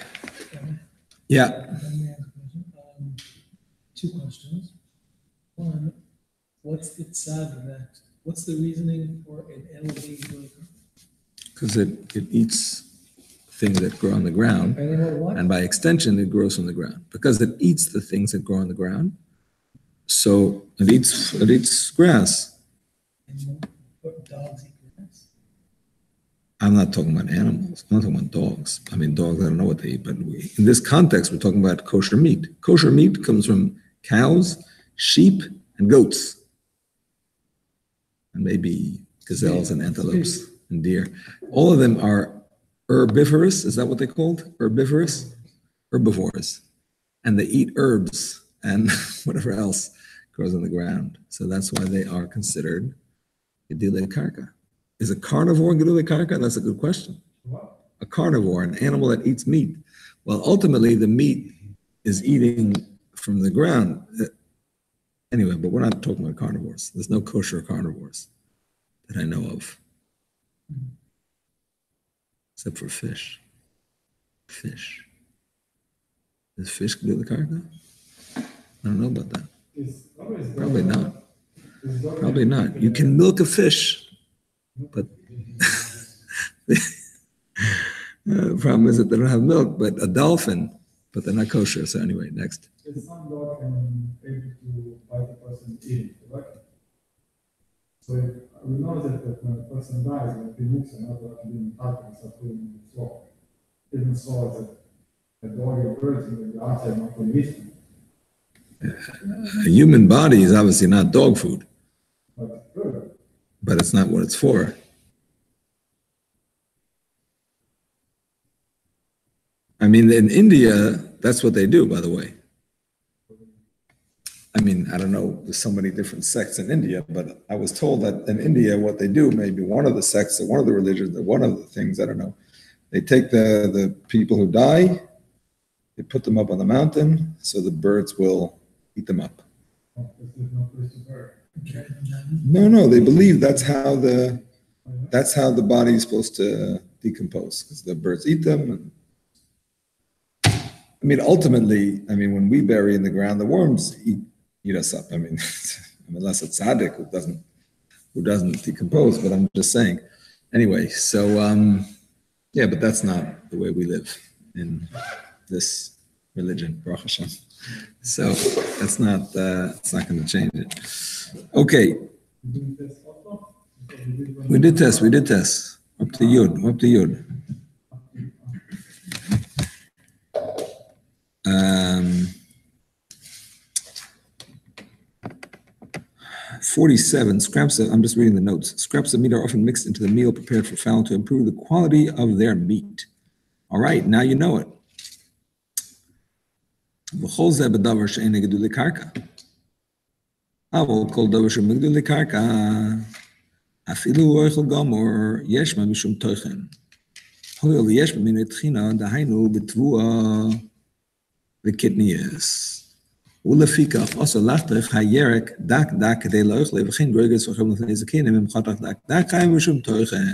Yeah. Let me ask a question. Two questions. One, what's the tzad that? What's the reasoning for an animal being really? Because it eats things that grow on the ground, and by extension, it grows on the ground. Because it eats the things that grow on the ground, so it eats grass. And what dogs eat grass? I'm not talking about animals. I'm not talking about dogs. I mean, dogs, I don't know what they eat, but in this context, we're talking about kosher meat. Kosher meat comes from cows, sheep, and goats. And maybe gazelles and antelopes and deer. All of them are herbivorous. Is that what they're called? Herbivorous? Herbivores. And they eat herbs and whatever else grows on the ground. So that's why they are considered gedulei karka. Is a carnivore gedulei karka? That's a good question. A carnivore, an animal that eats meat. Well, ultimately, the meat is eating from the ground. Anyway, but we're not talking about carnivores. There's no kosher carnivores that I know of. Except for fish. Fish. Is fish gedulei karka? I don't know about that. Probably not. Probably not. You can milk a fish, but the problem is that they don't have milk, but a dolphin, but they're not kosher. So anyway, next. Some dog can able to bite the person eating, correct? So we know that when a person dies, like the mooks are not allowed to be in the park and start putting in the floor. Even so that a dog or birds in the outside not going to eat them. A human body is obviously not dog food, But good. but it's not what it's for. I mean, in India, that's what they do, by the way. I mean, I don't know, there's so many different sects in India, but I was told that in India, what they do, maybe one of the sects or one of the religions, or one of the things, I don't know, they take the people who die, they put them up on the mountain, so the birds will eat them up. No, they believe that's how the body is supposed to decompose, because the birds eat them. And, I mean, ultimately, when we bury in the ground, the worms eat us up. I mean, unless it's tzaddik who doesn't decompose, but I'm just saying. Anyway, so yeah, but that's not the way we live in this religion, Baruch Hashem. So that's not, it's not going to change it. Okay. We did test. Up to Yud. 47, scraps of, I'm just reading the notes. Scraps of meat are often mixed into the meal prepared for fowl to improve the quality of their meat. All right, now you know it. וכל זה בדבר שאין גידול לקרקע. אבל כל דבר שמגידול לקרקע, אפילו אוכל גמור, יש בה משום תוכן. הואיל ויש במיני תחינה, דהיינו בתבואה וקטניאס. ולפיכך עושה לחתך הירק דק כדי לאכלה, וכן גרגס וחם לפני זקנים, הם חתך דק חיים משום תוכן.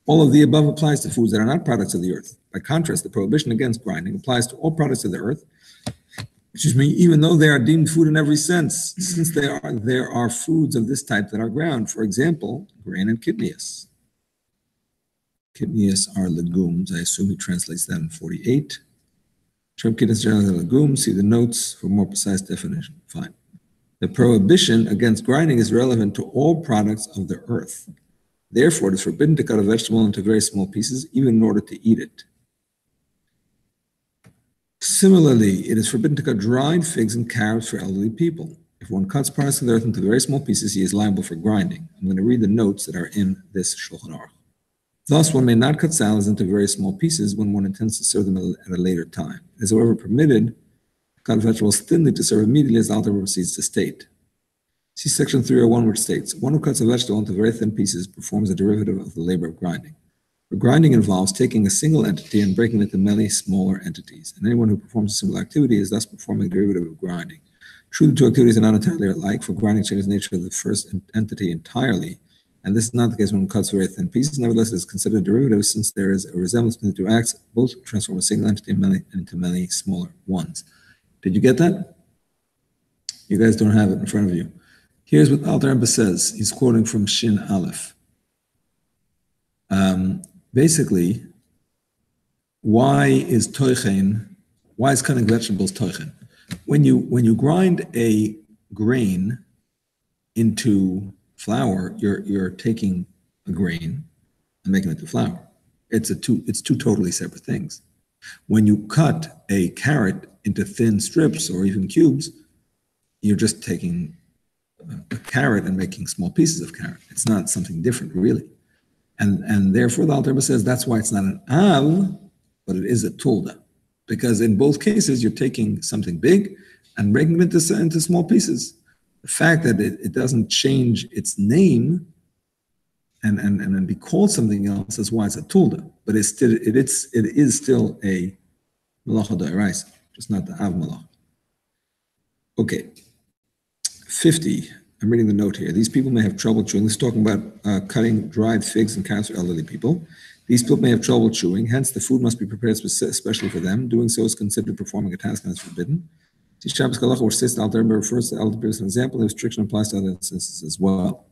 All of the above applies to foods that are not products of the earth. By contrast, the prohibition against grinding applies to all products of the earth, even though they are deemed food in every sense, since there are foods of this type that are ground. For example, grain and kidneys. Kidneys are legumes. I assume he translates that in 48. Term kidneys generally are legumes. See the notes for more precise definition. Fine. The prohibition against grinding is relevant to all products of the earth. Therefore, it is forbidden to cut a vegetable into very small pieces, even in order to eat it. Similarly, it is forbidden to cut dried figs and carrots for elderly people. If one cuts parts of the earth into very small pieces, he is liable for grinding. I'm going to read the notes that are in this Shulchan Aruch. Thus, one may not cut salads into very small pieces when one intends to serve them at a later time. It is, however, permitted to cut vegetables thinly to serve immediately, as the Alter proceeds to state. See section 301, which states, one who cuts a vegetable into very thin pieces performs a derivative of the labor of grinding. For grinding involves taking a single entity and breaking it into many smaller entities, and anyone who performs a similar activity is thus performing a derivative of grinding. True, the two activities are not entirely alike, for grinding changes the nature of the first entity entirely, and this is not the case when one cuts very thin pieces. Nevertheless, it is considered a derivative since there is a resemblance between the two acts, both transform a single entity into many smaller ones. Did you get that? You guys don't have it in front of you. Here's what Alter Rebbe says. He's quoting from Shin Aleph. Basically, why is cutting vegetables toichen? When you grind a grain into flour, you're taking a grain and making it to flour. It's two totally separate things. When you cut a carrot into thin strips or even cubes, you're just taking a carrot and making small pieces of carrot. It's not something different, really. And therefore, the Alter Rebbe says that's why it's not an av, but it is a tulda. Because in both cases, you're taking something big and breaking it into small pieces. The fact that it doesn't change its name and be called something else is why it's a tulda. But it is still a malacha d'oraisa, just not the av malacha. Okay. 50, I'm reading the note here. These people may have trouble chewing. This is talking about cutting dried figs and carrots for elderly people. These people may have trouble chewing, hence the food must be prepared especially for them. Doing so is considered performing a task and is forbidden. See Shabbos Halacha, which states the Alter Rebbe refers to the elderly as an example. The restriction applies to other instances as well.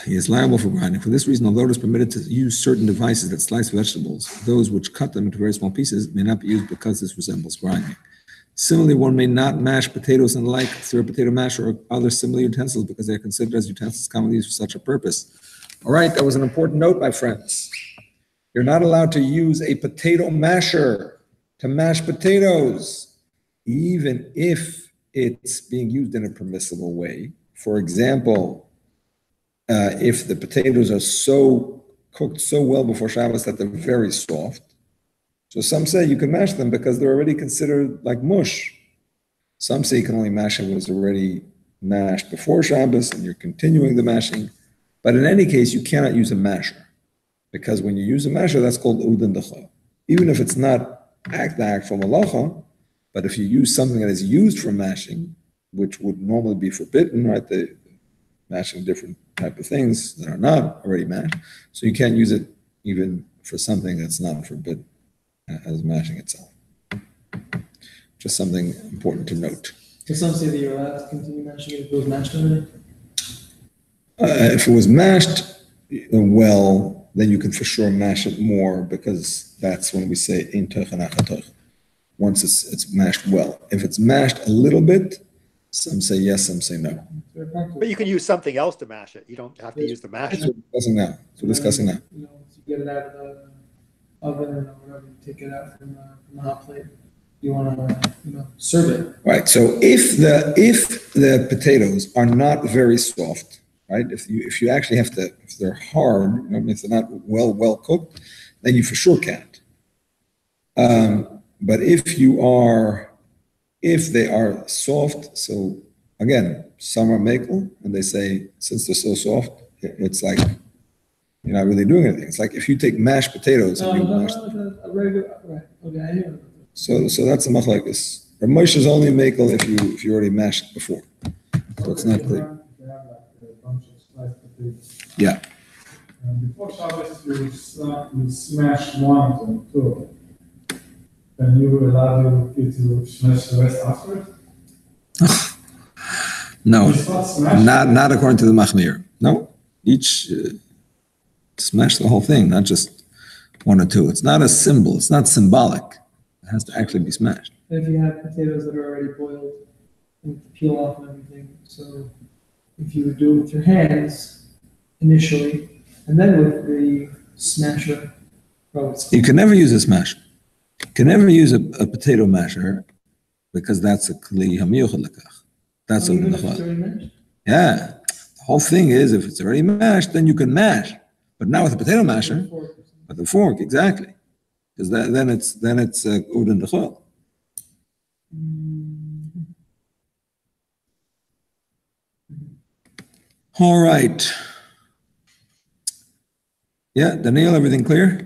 He is liable for grinding. For this reason, although it is permitted to use certain devices that slice vegetables, those which cut them into very small pieces may not be used because this resembles grinding. Similarly, one may not mash potatoes and the like through a potato masher or other similar utensils because they are considered as utensils commonly used for such a purpose. All right, that was an important note, my friends. You're not allowed to use a potato masher to mash potatoes, even if it's being used in a permissible way. For example, if the potatoes are cooked so well before Shabbos that they're very soft. So some say you can mash them because they're already considered like mush. Some say you can only mash it when it's already mashed before Shabbos and you're continuing the mashing. But in any case, you cannot use a masher because when you use a masher, that's called udan decha. Even if it's not the actual malacha, but if you use something that is used for mashing, which would normally be forbidden, right? The mashing different type of things that are not already mashed. So you can't use it even for something that's not forbidden as mashing itself. Just something important to note. So some say that you're allowed to continue mashing it if it was mashed already? If it was mashed well then you can for sure mash it more, because that's when we say in teichen achar teichen. Once it's mashed well. If it's mashed a little bit, some say yes, some say no. But you can use something else to mash it. You don't have to use the mash. That's what we're discussing now. You know, once you get it out of the oven or whatever, you take it out from the hot plate. You want to, serve it. Right. So if the potatoes are not very soft, right? If you actually have to, if they're hard, if they're not well cooked, then you for sure can't. But if they are soft, so again, some are makel, and they say since they're so soft, it's like you're not really doing anything. It's like if you take mashed potatoes and you mash them. Right. Okay, I hear it. So that's a machlokes. Rav Moshe is only makel if you already mashed it before. So it's not clear. Yeah. Before Shabbos, you smash one of them, two. Then you allow you to smash the rest after? No, not according to the Machmir. No, each smash the whole thing, not just one or two. It's not a symbol. It's not symbolic. It has to actually be smashed. And if you have potatoes that are already boiled, you have to peel off and everything. So if you would do it with your hands initially, and then with the smasher, you can never use a smasher. You can never use a potato masher, because that's a kli hamiyuchad lekach. That's even if it's already mashed? Yeah. The whole thing is, if it's already mashed, then you can mash. But not with a potato masher, with a fork, exactly. Because then it's uden dechol. All right. Yeah, Daniel, everything clear?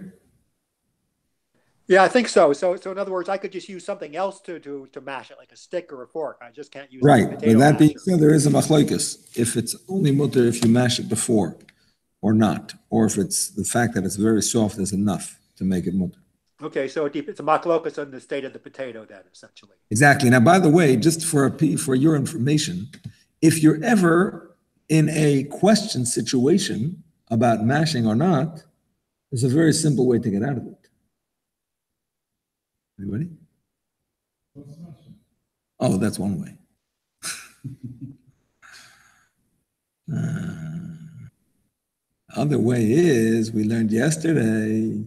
Yeah, I think so. So in other words, I could just use something else to mash it, like a stick or a fork. I just can't use Right. the potato But that being masher. said, there is a machlokes. If it's only mutter if you mash it before or not, or if it's the fact that it's very soft is enough to make it mutter. Okay, so it's a machlokas on the state of the potato then, essentially. Exactly. Now, by the way, just for your information, if you're ever in a question situation about mashing or not, there's a very simple way to get out of it. Anybody? Oh, that's one way. Other way is, we learned yesterday,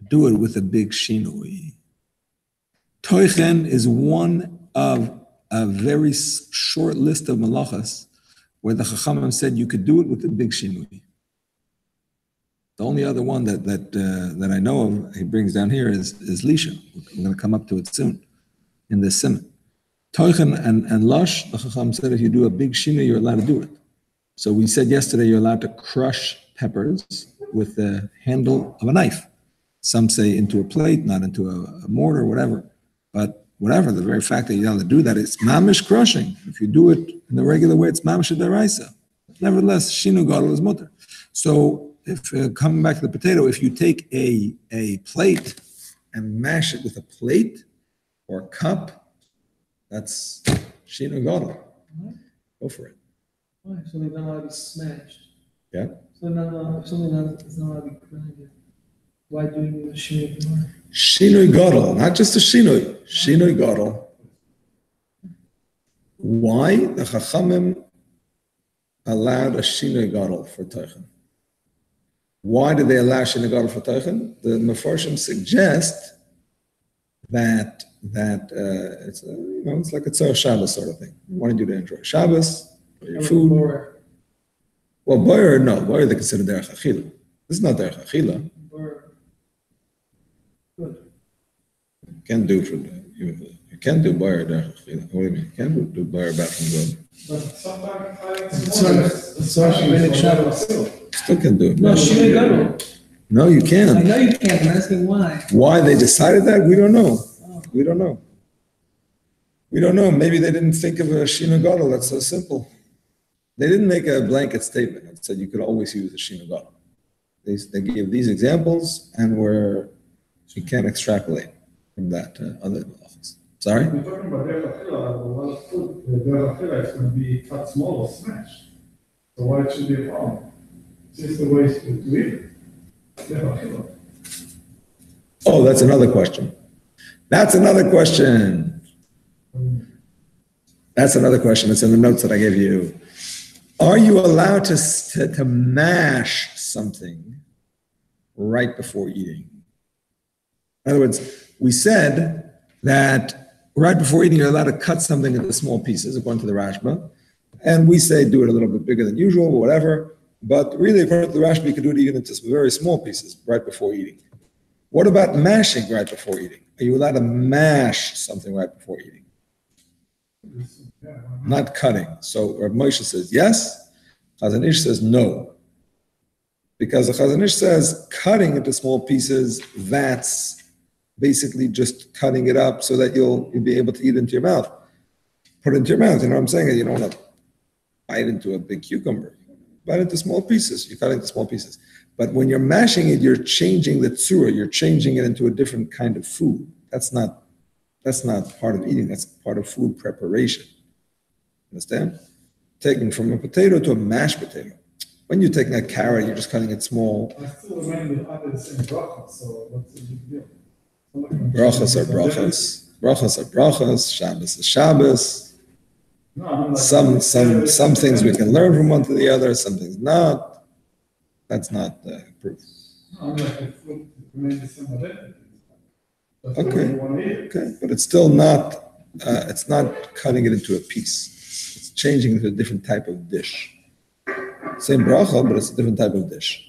do it with a big shinui. Toichen is one of a very short list of malachas where the Chachamim said you could do it with a big shinui. The only other one that I know of he brings down here is Lisha. We're going to come up to it soon in this Siman. Toichen and Lush, the Chacham said if you do a big shinui, you're allowed to do it. So we said yesterday you're allowed to crush peppers with the handle of a knife. Some say into a plate, not into a mortar, whatever. But whatever, the very fact that you're allowed to do that, it's mamish crushing. If you do it in the regular way, it's mamish deraisa. Nevertheless, shinu gadol is mutter. So if coming back to the potato, if you take a plate and mash it with a plate or a cup, that's shinu gadol. Go for it. Why? Something not allowed to be smashed. Yeah. Something not allowed to be grinded. Why doing the shinui? Shinui gadol, not just a shinui. Shinui gadol. Why the Chachamim allowed a shinui gadol for Teichen? Why did they allow shinui gadol for Teichen? The Mefarshim suggest that it's it's like a tzar Shabbos sort of thing. We wanted you to enjoy Shabbos, your food. Well, boyer, no, boyer they consider derech achila. This is not derech achila. Good. You can't do for you can't do boyer derech achila. What do you mean? You can't do boyer back from good. But sometimes It's actually Shabbos. Still can do it. No, shinui gadol. No, you I can't. know you can't. I'm asking why. Why they decided that, we don't know. We don't know. We don't know. Maybe they didn't think of a shinu gadol. That's so simple. They didn't make a blanket statement and said you could always use a shinu gadol. They gave these examples, and you can't extrapolate from that to other malachos. Sorry? we're talking about derech achila, a lot of food. The derech achila is going to be cut small or smashed. So why it should be a problem? It's just the way to eat it. Oh, that's another question. That's another question. That's another question. It's in the notes that I gave you. Are you allowed to mash something right before eating? In other words, we said that right before eating, you're allowed to cut something into small pieces, according to the Rashba. And we say do it a little bit bigger than usual, or whatever. But really, according to the Rashba, you can do it even into very small pieces right before eating. What about mashing right before eating? Are you allowed to mash something right before eating? Not cutting. So Rav Moshe says yes. Chazon Ish says no. Because the Chazon Ish says cutting into small pieces, that's basically just cutting it up so that you'll be able to eat it into your mouth. Put it into your mouth, you know what I'm saying? You don't want to bite into a big cucumber. Bite into small pieces. You cut it into small pieces. But when you're mashing it, you're changing the tzura. You're changing it into a different kind of food. That's not part of eating. That's part of food preparation. Understand? Taking from a potato to a mashed potato. When you're taking a carrot, you're just cutting it small. I still remain under the same bracha, so what's the big deal? Brachas are brachas. Brachas are brachas. Shabbos is Shabbos. No, some things we can learn from one to the other. Some things not. That's not proof. Okay, but it's still not. It's not cutting it into a piece. It's changing it to a different type of dish. Same bracha, but it's a different type of dish.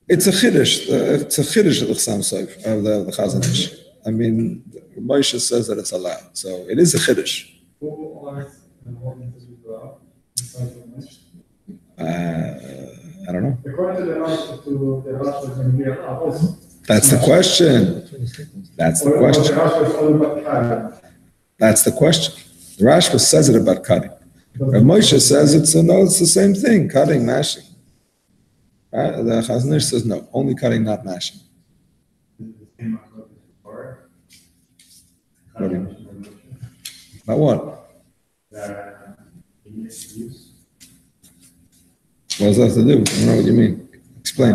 It's a chiddush. It's a chiddush of the Chassam Sof, of the Chazon Ish. I mean, Moshe says that it's allowed, so it is a chiddush. I don't know. That's the question. That's the question. That's the question. The Rashba says it about cutting. Rav Moshe says it's the same thing, cutting, mashing. The Chazon Ish says no, only cutting, not mashing. What do you mean? About what? What does that have to do? I don't know what you mean. Explain.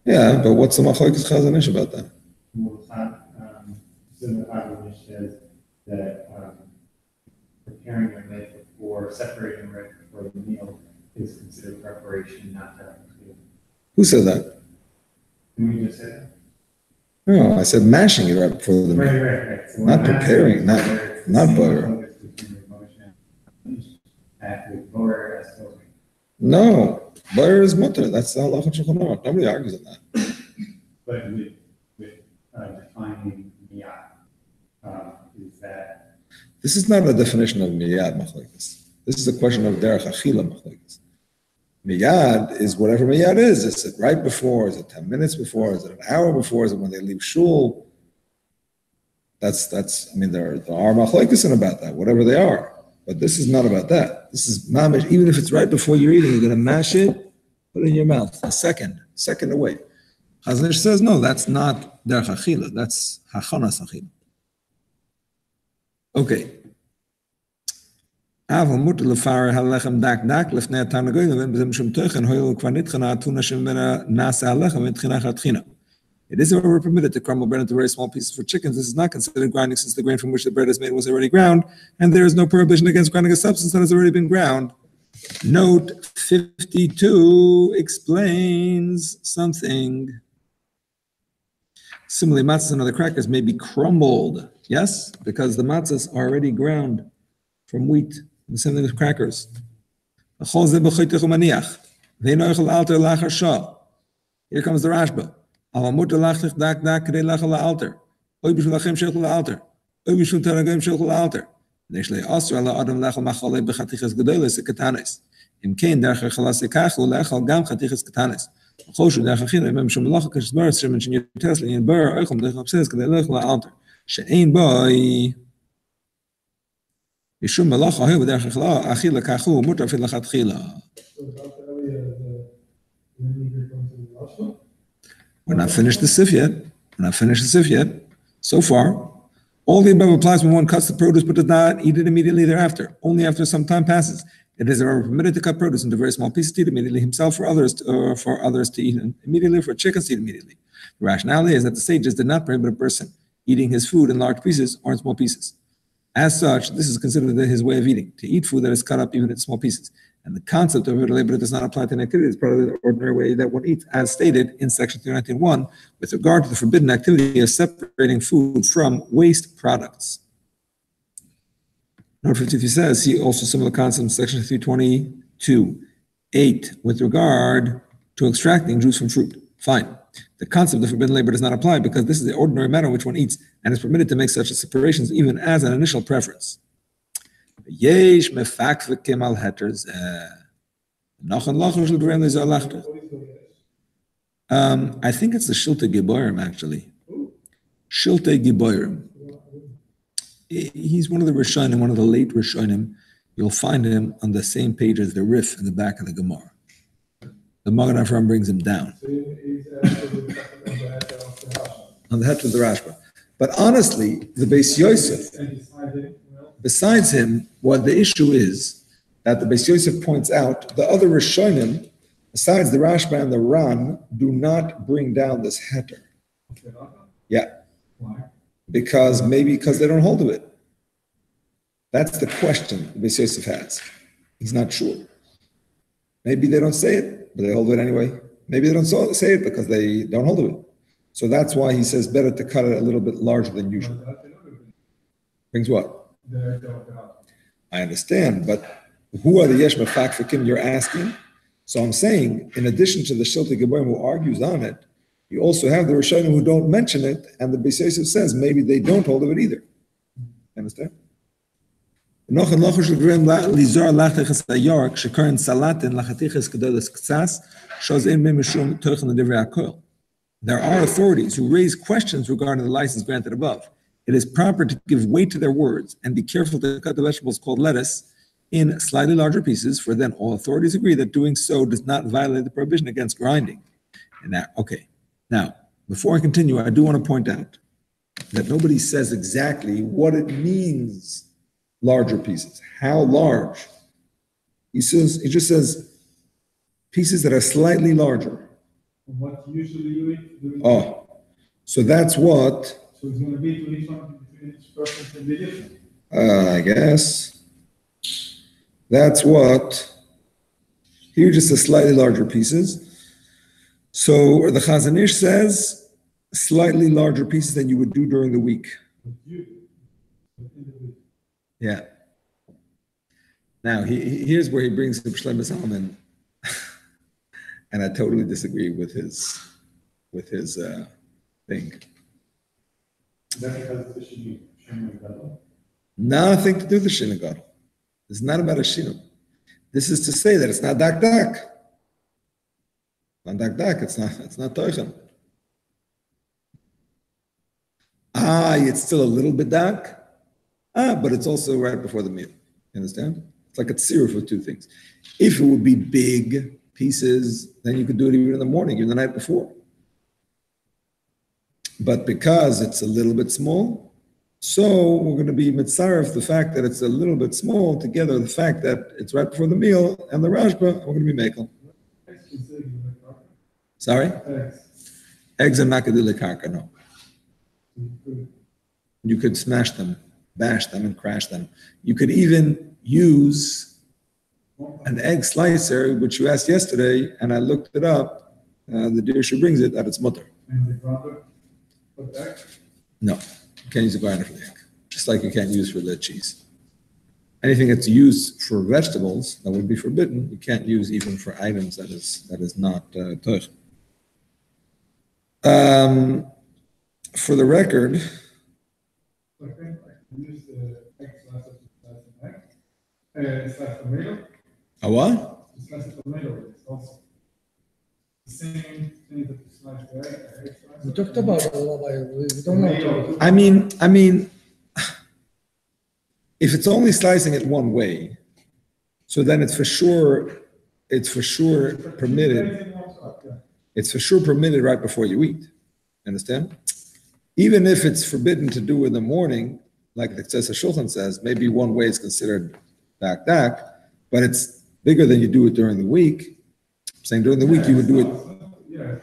Yeah, but what's the machlokes Chazon Ish about that? That preparing your meat before, separating right before the meal is considered preparation, not technical. Who said that? Did we just say that? No, I said mashing it right before the meal. Right. So not preparing, not butter. No, butter is mutter. That's the halacha Shulchan Aruch. Nobody argues on that. But with defining miyad, is that? This is not a definition of miyad machlokes. This is a question of derech achila machlokes. Miyad is whatever miyad is. Is it right before? Is it 10 minutes before? Is it an hour before? Is it when they leave shul? That's. I mean, there are machlokes about that, whatever they are. But this is not about that. This is mamish. Even if it's right before you're eating, you're going to mash it, put it in your mouth. A second away. Chazon Ish says no. That's not derech achila. That's hachanas achila. Okay. But it is however permitted to crumble bread into very small pieces for chickens. This is not considered grinding since the grain from which the bread is made was already ground, and there is no prohibition against grinding a substance that has already been ground. Note 52 explains something. Similarly, matzahs and other crackers may be crumbled. Yes, because the matzahs are already ground from wheat. The same thing with crackers. Here comes the Rashba. שאין בוי משום מלאכה הוא בדרך אכילה, אכילה כך הוא מותר אפילו לכתחילה. We're not finished the sif yet. So far, all the above applies when one cuts the produce but does not eat it immediately thereafter, only after some time passes. It is permitted to cut produce into very small pieces to eat immediately himself, for others to eat immediately, for chickens to eat immediately. The rationality is that the sages did not prohibit a person eating his food in large pieces or in small pieces. As such, this is considered his way of eating, to eat food that is cut up even in small pieces. And the concept of labor does not apply to an activity. It's part of the ordinary way that one eats, as stated in section 319.1, with regard to the forbidden activity of separating food from waste products. Note 53 says, see also similar concept in section 322.8, with regard to extracting juice from fruit. Fine. The concept of forbidden labor does not apply because this is the ordinary manner in which one eats and is permitted to make such separations even as an initial preference. I think it's the Shilte Geborim, actually. Shilte Geborim. He's one of the Rishonim, one of the late Rishonim. You'll find him on the same page as the Rif in the back of the Gemara. The Magen Avraham brings him down. On the head of the Rashba. But honestly, the Beis Yosef, besides him, what the issue is that the Beis Yosef points out, the other Rishonim, besides the Rashba and the Ran, do not bring down this heter. Yeah. Because they don't hold to it. That's the question the Beis Yosef has. He's not sure. Maybe they don't say it, but they hold it anyway. Maybe they don't say it because they don't hold to it. So that's why he says better to cut it a little bit larger than usual. Brings what? I understand, but who are the Yesh Mefakfikim you're asking? So I'm saying, in addition to the Shilte Geborim who argues on it, you also have the Rishonim who don't mention it, and the Beis Yosef says maybe they don't hold of it either. Understand? There are authorities who raise questions regarding the license granted above. It is proper to give weight to their words and be careful to cut the vegetables called lettuce in slightly larger pieces, for then all authorities agree that doing so does not violate the prohibition against grinding. And now, before I continue, I do want to point out that nobody says exactly what it means, larger pieces. How large? He just says pieces that are slightly larger. What usually you eat? So that's what? So it's going to be to each one, between each person can be different. I guess. That's what. Here just a slightly larger pieces. So the Chazon Ish says slightly larger pieces than you would do during the week. Yeah. Now here's where he brings up Shlomo Zalman, and I totally disagree with his thing. Is that because of the Shinui? Nothing to do with the Shinui. It's not about a Shinui. This is to say that it's not dak. On dak, it's not toichem. It's still a little bit dak. But it's also right before the meal. You understand? It's like a tziruf of two things. If it would be big pieces, then you could do it even in the morning, even the night before. But because it's a little bit small, so we're going to be mitzaref the fact that it's a little bit small together, the fact that it's right before the meal, and the rashba, we're going to be mekel. Sorry? Eggs are not going to do lekarka, no. You could smash them, bash them, and crash them. You could even use an egg slicer, which you asked yesterday, and I looked it up. The Dirsha brings it at its mutter. No, you can't use a grinder for the egg. Just like you can't use for the cheese. Anything that's used for vegetables that would be forbidden, you can't use even for items that is not toich. For the record, use the egg slicer to slice an egg. Slice tomato. A what? Slice a tomato. It's also the same thing that you slice the egg slicer. We talked about it, we don't know. I mean, if it's only slicing it one way, so then it's for sure permitted. It's for sure permitted right before you eat. Understand? Even if it's forbidden to do in the morning, like the Tzesa Shulchan says, maybe one way is considered dak, but it's bigger than you do it during the week. I'm saying during the week you would do it. Yeah.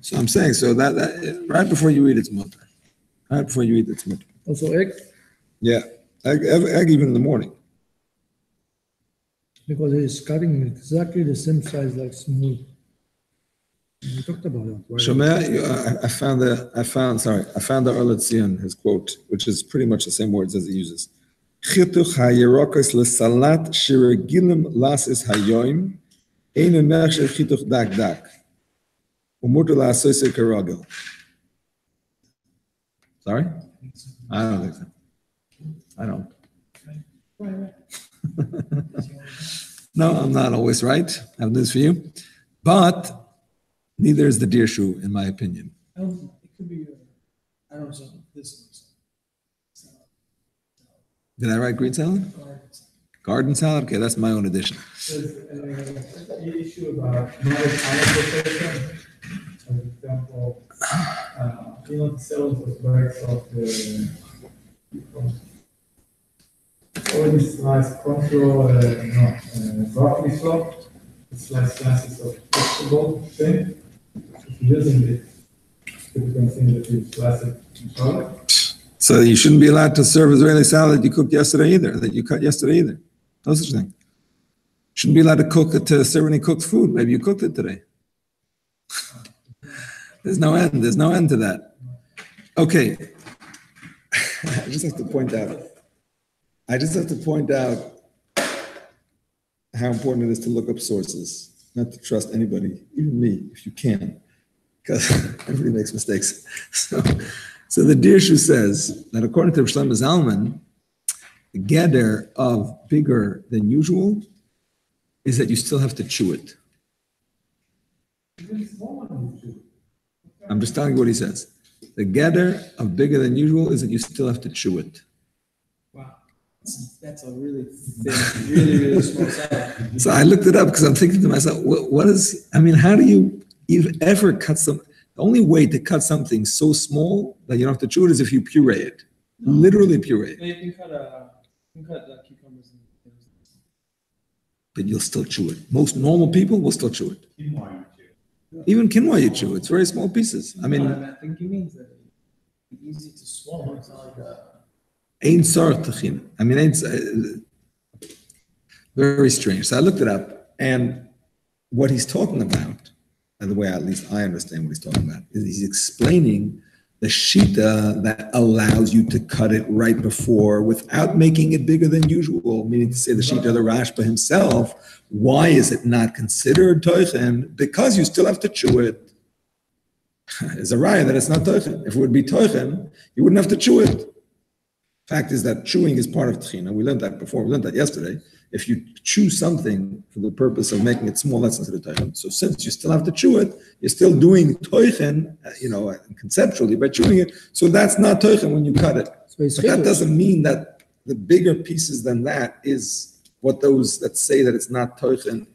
So I'm saying, so that right before you eat, it's mutter. Right before you eat, it's mutter. Also egg, Yeah, egg even in the morning. because it's cutting exactly the same size like smooth. We talked about it. Right? Shomea, I found the Earl Tzion, his quote, which is pretty much the same words as he uses. Chituch hayerokos lesalat shiregilim lasis hayoim einu nechsher chituch dak dak umutu la'asoser karagel. Sorry? I don't think so. I don't. No, I'm not always right. I have news for you. But neither is the deer shoe, in my opinion. It could be, I don't know, this Did I write green salad? Garden salad? Okay, that's my own addition. There's an issue about knowledge allocation. For example, the cells was very soft. All these slice control, broccoli slop, slices of vegetable thing. If you're using it, you can see that you slice it in salad. So you shouldn't be allowed to serve Israeli salad you cooked yesterday either, that you cut yesterday either. No such thing. Shouldn't be allowed to serve any cooked food. Maybe you cooked it today. There's no end to that. Okay. I just have to point out how important it is to look up sources, not to trust anybody, even me, if you can, because everybody makes mistakes. So the Dirshu says that according to Shlomo Zalman, the gather of bigger than usual is that you still have to chew it. I'm just telling you what he says. The gather of bigger than usual is that you still have to chew it. Wow. That's a really thin, really small salad. So I looked it up because I'm thinking to myself, how do you even ever cut some? The only way to cut something so small that you don't have to chew it is if you puree it. Literally puree it. You can cut cucumbers. But you'll still chew it. Most normal people will still chew it. Even quinoa you chew. It's very small pieces. I think he means that it's easy to swallow. It's not like Ein tzarich tachin. It's very strange. So I looked it up, and what he's talking about, and the way at least I understand what he's talking about, is he's explaining the shita that allows you to cut it right before without making it bigger than usual, meaning to say the shita of the Rashba himself. Why is it not considered toichen? Because you still have to chew it. It's a raya that it's not toichen. If it would be toichen, you wouldn't have to chew it. Fact is that chewing is part of tchina. We learned that before. We learned that yesterday. If you chew something for the purpose of making it small, that's considered toichen. So since you still have to chew it, you're still doing toichen, conceptually by chewing it. So that's not toichen when you cut it. But that doesn't mean that the bigger pieces than that is what those that say that it's not toichen.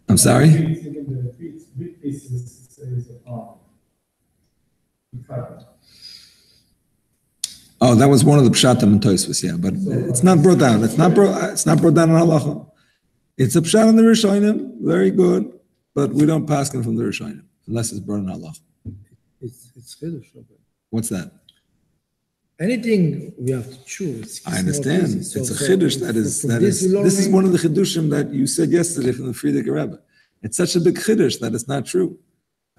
I'm sorry? Oh, that was one of the pshatim and Tosfos, yeah, but it's not brought down. It's not brought down in halacha. It's a pshat in the Rishonim, very good, but we don't pass it from the Rishonim unless it's brought in halacha. It's chiddush. What's that? Anything we have to chew. I understand. It's a chiddush that is. This is one of the chiddushim that you said yesterday from the Frierdiker Rebbe. It's such a big chiddush that it's not true.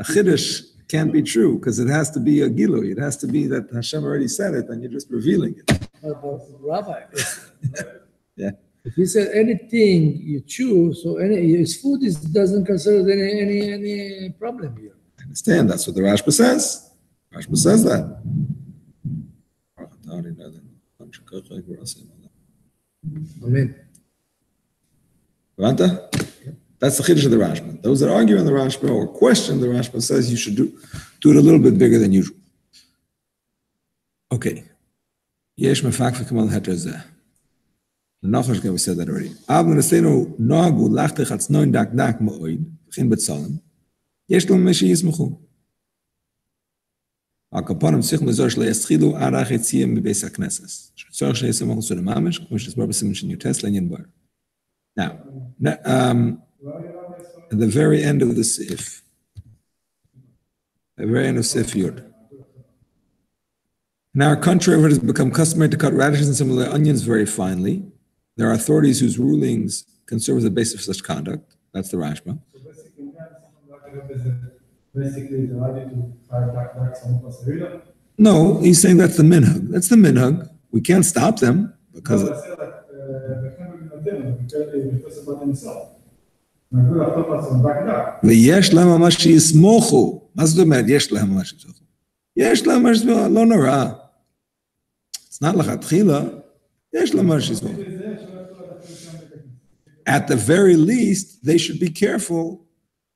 A chiddush can't be true because it has to be a gilui. It has to be that Hashem already said it and you're just revealing it. Rabbi, yeah. If he said anything you chew, so his food doesn't consider any problem here. I understand. That's what the Rashba says. Rashba says that. Amen. That's the chiddush of the Rashba. Those that argue on the Rashba or question the Rashba says you should do it a little bit bigger than usual. Okay. Yesh mefakfik mal heter zeh. We said that already. Av menasenu nagu lachte chatz noin dak dak mo'oid v'chin betzalim. Yesh lo meshi yizmuchu. הקופונים צריכים לזור שלא יסחילו ערך יציאים מבייס הכנסת. שצורך שיעשה מחוץ לממש, כמו שסבר בסימן של ניוטס לעניין בר. Now, at the very end of the Sif, the very end of Sif Yud. In our country, it has become customary to cut radishes and similar onions very finely. There are authorities whose rulings can serve as a basis for such conduct. That's the Rashba. So basically, the idea to try back some passerilla. No, he's saying that's the minhag. That's the minhag. We can't stop them because. No, I said that they can't be because about themselves. ויש להם ממש שיסמוכו. מה זאת אומרת? יש להם ממש שיסמוכו. יש להם ממש שיסמוכו, לא נורא. It's not לכתחילה. יש להם ממש שיסמוכו. At the very least, they should be careful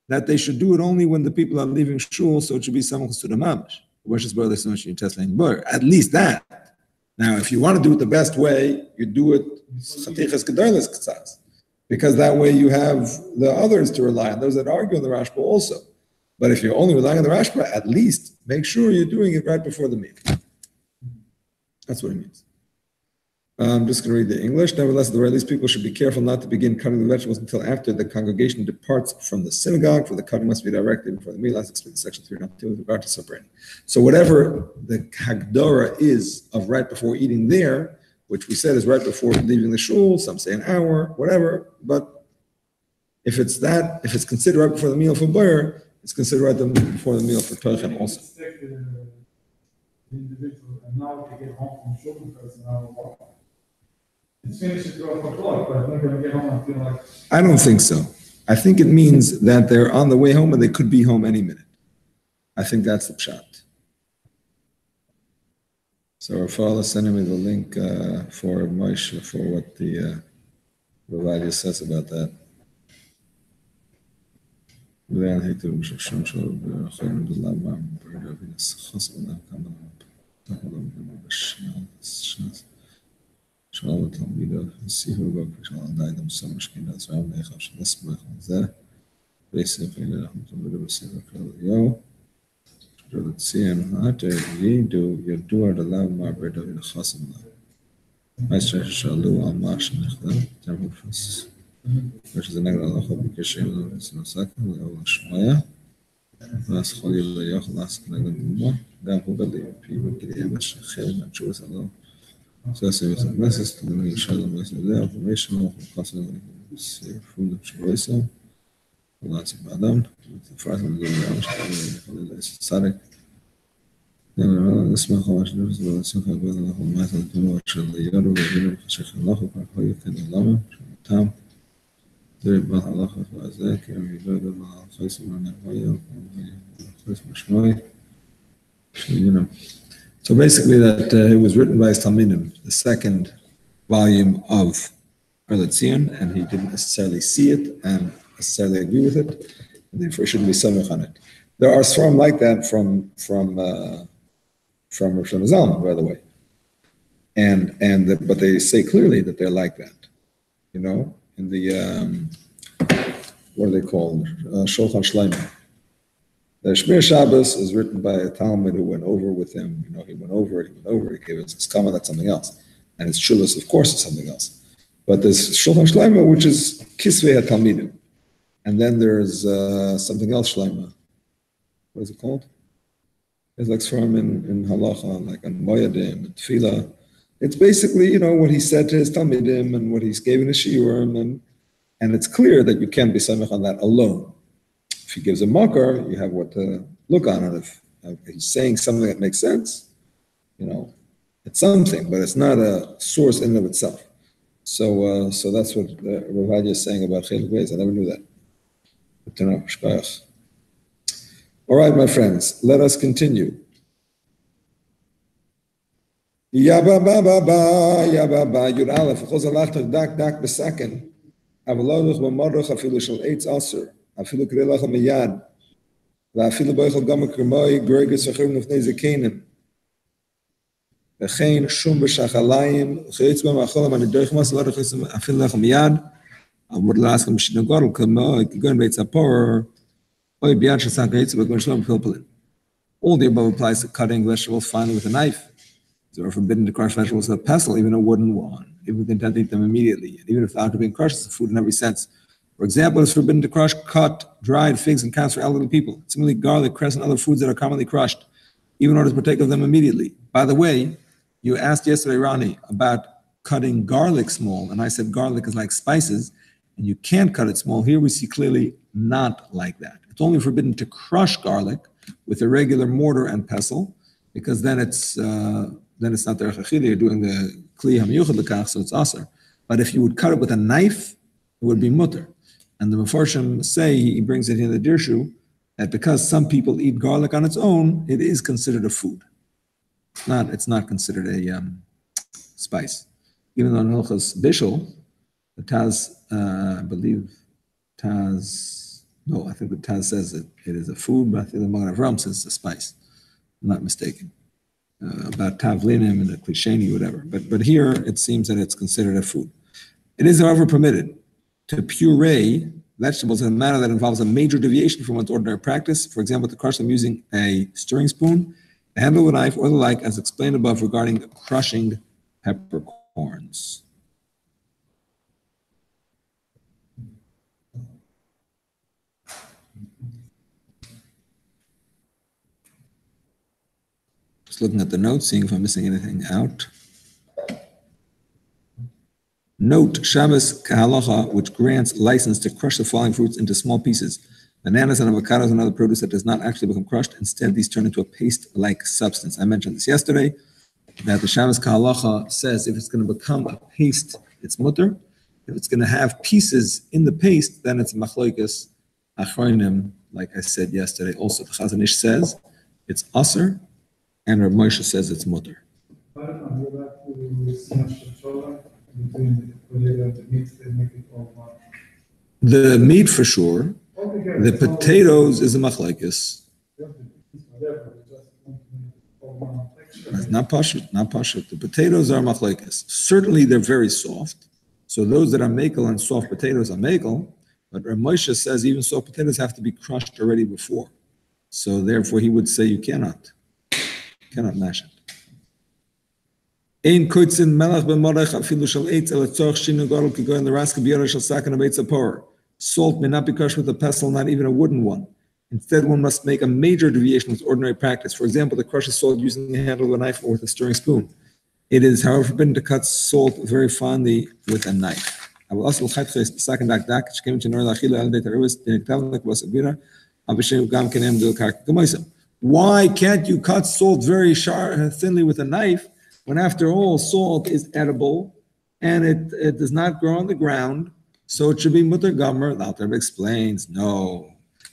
that they should do it only when the people are leaving shul, so it should be samachus to the mamash. At least that. Now, if you want to do it the best way, you do it because that way you have the others to rely on, those that argue on the Rashba also. But if you're only relying on the Rashba, at least make sure you're doing it right before the meal. That's what it means. I'm just going to read the English. Nevertheless, at the very least, people should be careful not to begin cutting the vegetables until after the congregation departs from the synagogue, for the cutting must be directly before the meal, as explained in section 3 with regard to separating. So whatever the Hagdara is of right before eating there, which we said is right before leaving the shul, some say an hour, whatever, but if it's considered right before the meal for Bayer, it's considered right before the meal for Toichem also. And now to get home from shul because now it's finished at 12 o'clock, but I'm not going to get home and feel like. I don't think so. I think it means that they're on the way home and they could be home any minute. I think that's the pshat. So Rafal is sending me the link for Moshe for what the Ravadia says about that. شغل التنبيل السيه وقف شغل دايدم سمع شكينا سوام نيخاف شنسمع خمزة ليس فينا لهم تنبيل بسيه وكذا يو شغل تسين هات يدو يدور دلاب مع بريدو إلى خاصم ما يستطيع شغلوا عن معش نخدم تعمل فس باش إذا نقدر ناخذ بكشين من سنساكن أو شوية بس خلي الله ياخذ ناس نقدر نقول ده هو اللي في بكرة مش خير نشوف سلام So I say with the message to the Inshallah message there, information of constantly food of Shabbos, lots of Adam, the first one going around, Sadik. نسمع خواش نفس الرسول قبل الله ما تنتظر شل يارو وجل شيخ الله فهو كان الله تام درب الله فازاك يبادر مع خيس من الهوية خيس مشماي شنو. So basically that it was written by his Talmidim, the second volume of Erletzion, and he didn't necessarily see it and necessarily agree with it, and therefore shouldn't be samech on it. There are some like that from Rosh Hashanah, by the way. But they say clearly that they're like that. You know, in the what are they called? Shulchan Shleimah. The Shmir Shabbos is written by a Talmud who went over with him. You know, he went over, he gave us his comment, that's something else. And his Shulas, of course, is something else. But there's Shulchan Shleimah, which is Kisvei HaTalmidim. And then there's something else, Shleimah. What is it called? It's like from in Halacha, like on Moyadim and Tefillah. It's basically, you know, what he said to his Talmidim and what he's given his Shiurim. And it's clear that you can't be samech on that alone. If he gives a makar, you have what to look on it. If he's saying something that makes sense, you know, it's something, but it's not a source in and of itself. So that's what Ravadia is saying about Chiluk Beis. I never knew that. Good to know. Shkayach. All right, my friends, let us continue. Ya ba ba ba ba, ya ba ba, Yud Aleph, Chos alach dak dak b'saken, avaloduch b'modruch afilu shel eitz aser. אפילו כדי לך מיד, ואפילו בו יכול גם הקרמוי גרגס אחרים לפני זקנים. וכן שום בשחליים, חיץ בהם האכול, אני דרך מס, לא דרך אפילו לך מיד, אבל לעסקם בשנגור, כמו כגון בית ספור, או ביד שסן חיץ בגון שלום פלפלין. All the above applies to cutting vegetables finely with a knife. They are forbidden to crush vegetables with a pestle, even a wooden one, even with the intent to eat them immediately, and even if without being crushed, it's food in every sense. For example, it's forbidden to crush cut, dried figs and calves for elderly people. Similarly, garlic, cress, and other foods that are commonly crushed, even in order to partake of them immediately. By the way, you asked yesterday, Ronnie, about cutting garlic small, and I said garlic is like spices, and you can't cut it small. Here we see clearly not like that. It's only forbidden to crush garlic with a regular mortar and pestle, because then it's not derech achila. You're doing the kli hamiyuchad lekach, so it's aser. But if you would cut it with a knife, it would be mutter. And the Mefarshim say, he brings it in the Dirshu, that because some people eat garlic on its own, it is considered a food. It's not considered a spice. Even though in Hilchos Bishul, the Taz, I think the Taz says it is a food, but I think the Magen Avram says it's a spice. I'm not mistaken. About Tavlinim and the Klisheni, whatever. But here it seems that it's considered a food. It is, however, permitted to puree vegetables in a manner that involves a major deviation from one's ordinary practice. For example, to crush them using a stirring spoon, a handle of a knife, or the like, as explained above regarding crushing peppercorns. Just looking at the notes, seeing if I'm missing anything out. Note Shabbos kahalacha, which grants license to crush the following fruits into small pieces: bananas and avocados and other produce that does not actually become crushed. Instead, these turn into a paste-like substance. I mentioned this yesterday, that the Shabbos kahalacha says if it's going to become a paste, it's mutter. If it's going to have pieces in the paste, then it's machloikas achronim, like I said yesterday. Also, the Chazon Ish says it's aser, and Rav Moshe says it's mutter. The meat for sure. The potatoes is a machlekes. Not pashut. The potatoes are machlekes. Certainly they're very soft. So those that are mekel and soft potatoes are mekel. But Rav Moshe says even soft potatoes have to be crushed already before. So therefore he would say you cannot mash it. Ein koitzin melach b'morech afilu shel eitz el tzorch shinu gadol kigoyin l'raska b'yora shel sakan of apor. Salt may not be crushed with a pestle, not even a wooden one. Instead, one must make a major deviation with ordinary practice. For example, to crush a salt using the handle of a knife or with a stirring spoon. It is, however, forbidden to cut salt very finely with a knife. I will also why can't you cut salt very thinly with a knife? When after all, salt is edible and it does not grow on the ground, so it should be mutter gomer. The Alter Rebbe explains, no.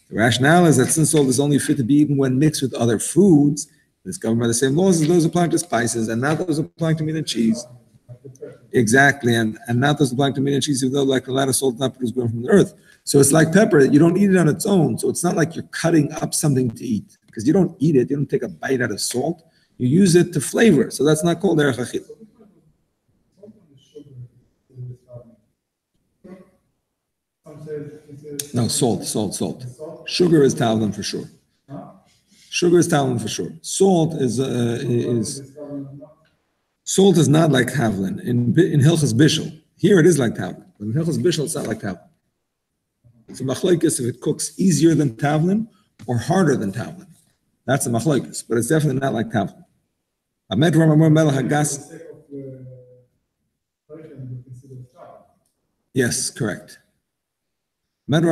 The rationale is that since salt is only fit to be eaten when mixed with other foods, it's governed by the same laws as those applying to spices, and not those applying to meat and cheese. Exactly, and not those applying to meat and cheese, even though like a lot of salt is not produced grown from the earth. So it's like pepper, you don't eat it on its own, so it's not like you're cutting up something to eat, because you don't eat it, you don't take a bite out of salt. You use it to flavor, so that's not called derech achila. No, salt. Sugar is tavlin for sure. Sugar is tavlin for sure. Salt is not like tavlin in Hilchos Bishul. Here it is like tavlin, but in Hilchos Bishul it's not like tavlin. It's a machlokes if it cooks easier than tavlin or harder than tavlin. That's a machlokes, but it's definitely not like tavlin. Yes, correct. When it's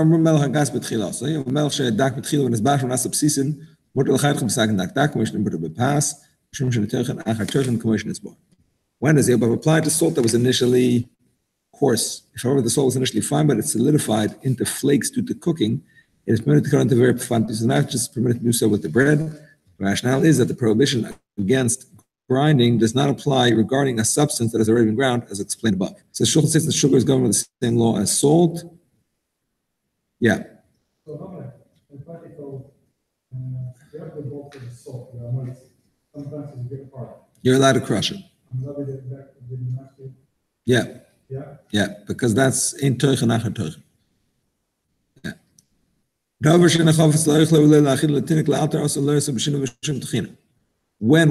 able to apply to salt that was initially coarse. If however the salt was initially fine, but it's solidified into flakes due to cooking, it is permitted to cut into very fine pieces, not just permitted to do so with the bread. The rationale is that the prohibition against grinding does not apply regarding a substance that has already been ground, as explained above. So Shulchan says that sugar is governed by the same law as salt. Yeah. So, in practical, you have the bulk of the salt, sometimes it's a big part. You're allowed to crush it. Yeah. Yeah. Yeah, because that's in teuchen achar teuchen. Yeah. When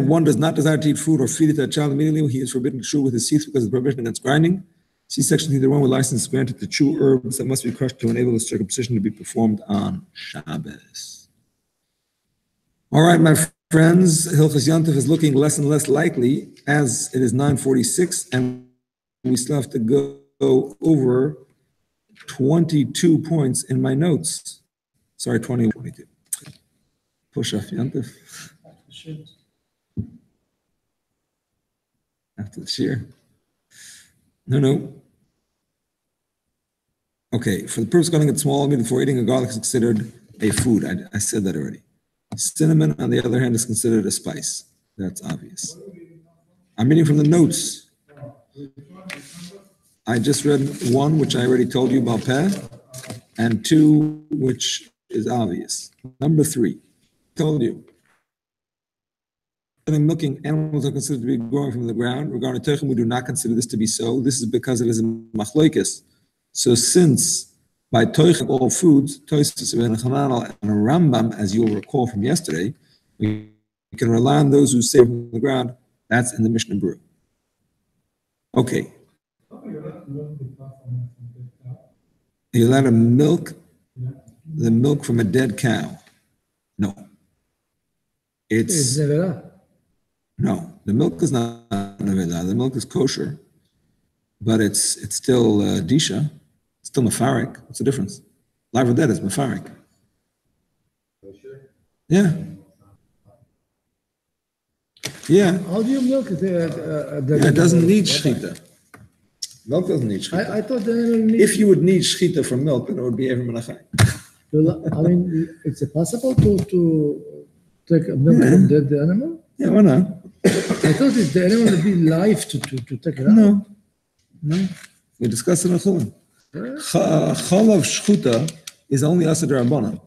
one does not desire to eat food or feed it to a child immediately, he is forbidden to chew with his teeth because of the prohibition against grinding. See section 31 with license granted to chew herbs that must be crushed to enable the circumcision to be performed on Shabbos. All right, my friends, Hilchos Yontif is looking less and less likely as it is 9:46 and we still have to go over 22 points in my notes. Sorry, 22. Push off Yontif. After the shear. No. Okay, for the purpose of cutting it small meat before eating, a garlic is considered a food. I said that already. Cinnamon, on the other hand, is considered a spice. That's obvious. I'm reading from the notes. I just read one, which I already told you about peh, and two, which is obvious. Number 3, told you. Milking animals are considered to be growing from the ground. Regarding Teichen, we do not consider this to be so. This is because it is a machloikis. So since by Teichen all foods, Tosis and a Rambam, as you'll recall from yesterday, we can rely on those who say from the ground. That's in the Mishnah Berurah. Okay. You're allowed to milk the milk from a dead cow. No. No, the milk is not nevela. The milk is kosher, but it's still disha. It's still mafarik. What's the difference? Live or dead is mafarik. Yeah. Yeah. How do you milk it? It doesn't need shchita. Milk doesn't need shchita. I thought the animal needs... If you would need shchita for milk, then it would be every menachai. I mean, it's possible to take milk from dead animal? Yeah, why not? I thought the animal would be live to take it out. No. We discussed it in Chulin. Chalav shchuta is only asa d'Rabbanan.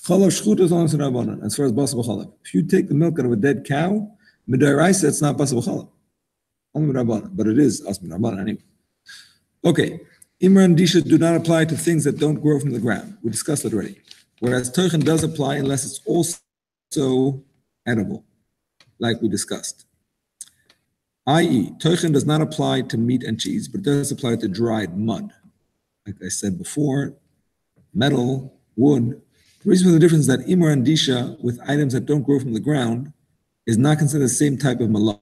Chalav shchuta is only asa d'Rabbanan, as far as basa b'chalav. If you take the milk out of a dead cow, midaraisa, it's not basa b'chalav. Only d'Rabbanan, but it is asa d'Rabbanan anyway. Okay. Imra and Disha do not apply to things that don't grow from the ground. We discussed that already. Whereas Teichen does apply unless it's also edible, like we discussed. I.e., Teichen does not apply to meat and cheese, but it does apply to dried mud. Like I said before, metal, wood. The reason for the difference is that Imra and Disha with items that don't grow from the ground is not considered the same type of malach.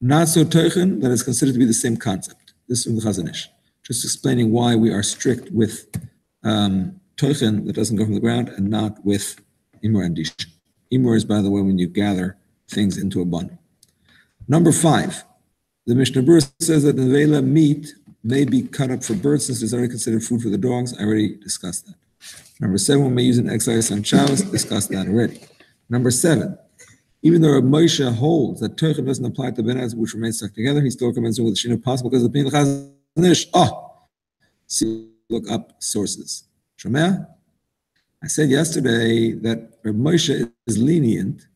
Not so Teichen, that is considered to be the same concept. This is from the Chazon Ish. Just explaining why we are strict with Teichen that doesn't go from the ground and not with Imur and Disha. Imur is, by the way, when you gather things into a bundle. Number 5, the Mishnah Berurah says that nevela meat may be cut up for birds since it's already considered food for the dogs. I already discussed that. Number 7, one may use an exercise on Shabbos. Discussed that already. Number 7, even though Moshe holds that Teichen doesn't apply to benaz which remain stuck together, he still recommends doing with the shino possible because of the Chazon Ish. See, look up sources. Shomea? I said yesterday that Moshe is lenient,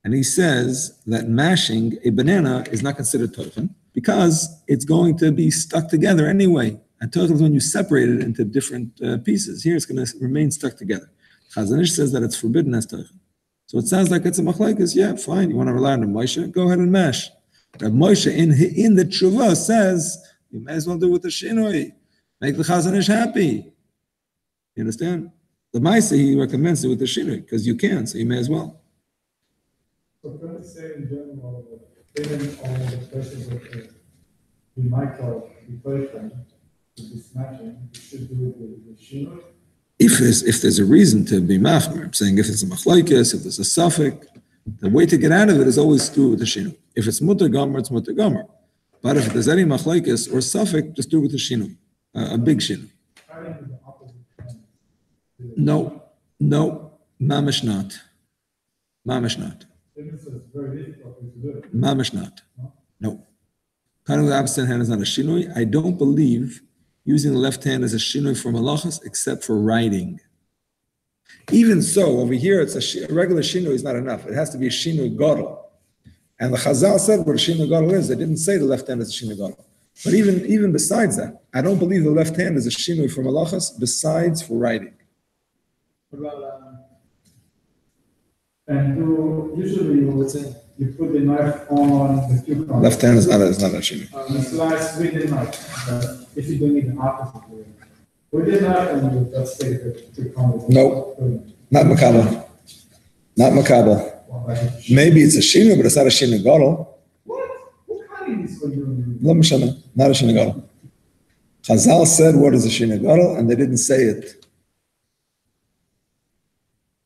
and he says that mashing a banana is not considered Teichen because it's going to be stuck together anyway. And Teichen is when you separate it into different pieces. Here it's going to remain stuck together. Chazon Ish says that it's forbidden as Teichen. So it sounds like it's a machlekes. Yeah, fine. You want to rely on Moshe? Go ahead and mash. But Moshe in the tshuva says you may as well do it with the shinoi. Make the Chazon Ish happy. You understand? The Maisa he recommends it with the shinoi because you can, so you may as well. So can I say in general, given all the questions that we might call deflation, to be smashing, we should do it with the shinoi. If there's a reason to be machmer, I'm saying if it's a machlokes, if there's a suffix, the way to get out of it is always do it with the shinu. If it's mutter gomer, it's mutter gomer. But if there's any machlokes or suffix, just do it with the shinu, a big shinu. No, mamish not. Mamish not. Mamish not. No. Cutting with the opposite hand is not a shinui. I don't believe using the left hand as a shinui for malachas, except for writing. Even so, over here, it's a regular shinui is not enough. It has to be a shinui gadol. And the Chazal said what a shinui gadol is. They didn't say the left hand is a shinui gadol. But even besides that, I don't believe the left hand is a shinui for malachas besides for writing. What about, and usually you put the knife on the cucumber. Left hand is not a shinui. You slice with the knife, but if you don't need the opposite way. With the knife, and you just take the cucumber. No, not makabel. Not makabel. Maybe it's a shinui, but it's not a shinui gadol. What? What kind is what you're doing? Lo mishana, not a shinui gadol. Chazal said what is a shinui gadol, and they didn't say it.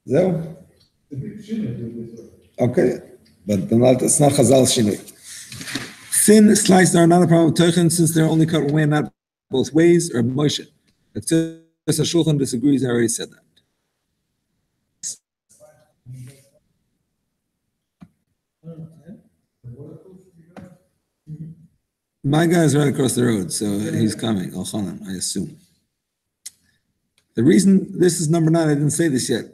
Zeu? The big shouldn't do this way. Okay, but it's not Chazal's shinui. Thin slices are not a problem with Teichen since they're only cut one way and not both ways, or Moshe. But just a Shulchan disagrees, I already said that. My guy is right across the road, so he's coming. Elchanan, I assume. The reason this is number 9, I didn't say this yet.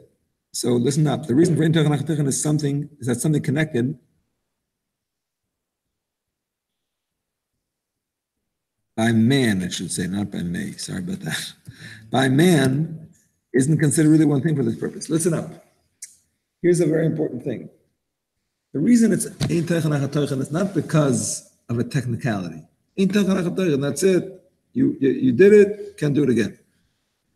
So listen up. The reason for Intech Nachatechan is something connected by man, I should say, not by me. Sorry about that. By man isn't considered really one thing for this purpose. Listen up. Here's a very important thing. The reason it's Intech Nachatechan is not because of a technicality. Intech Nachatechan, that's it. You did it, can't do it again.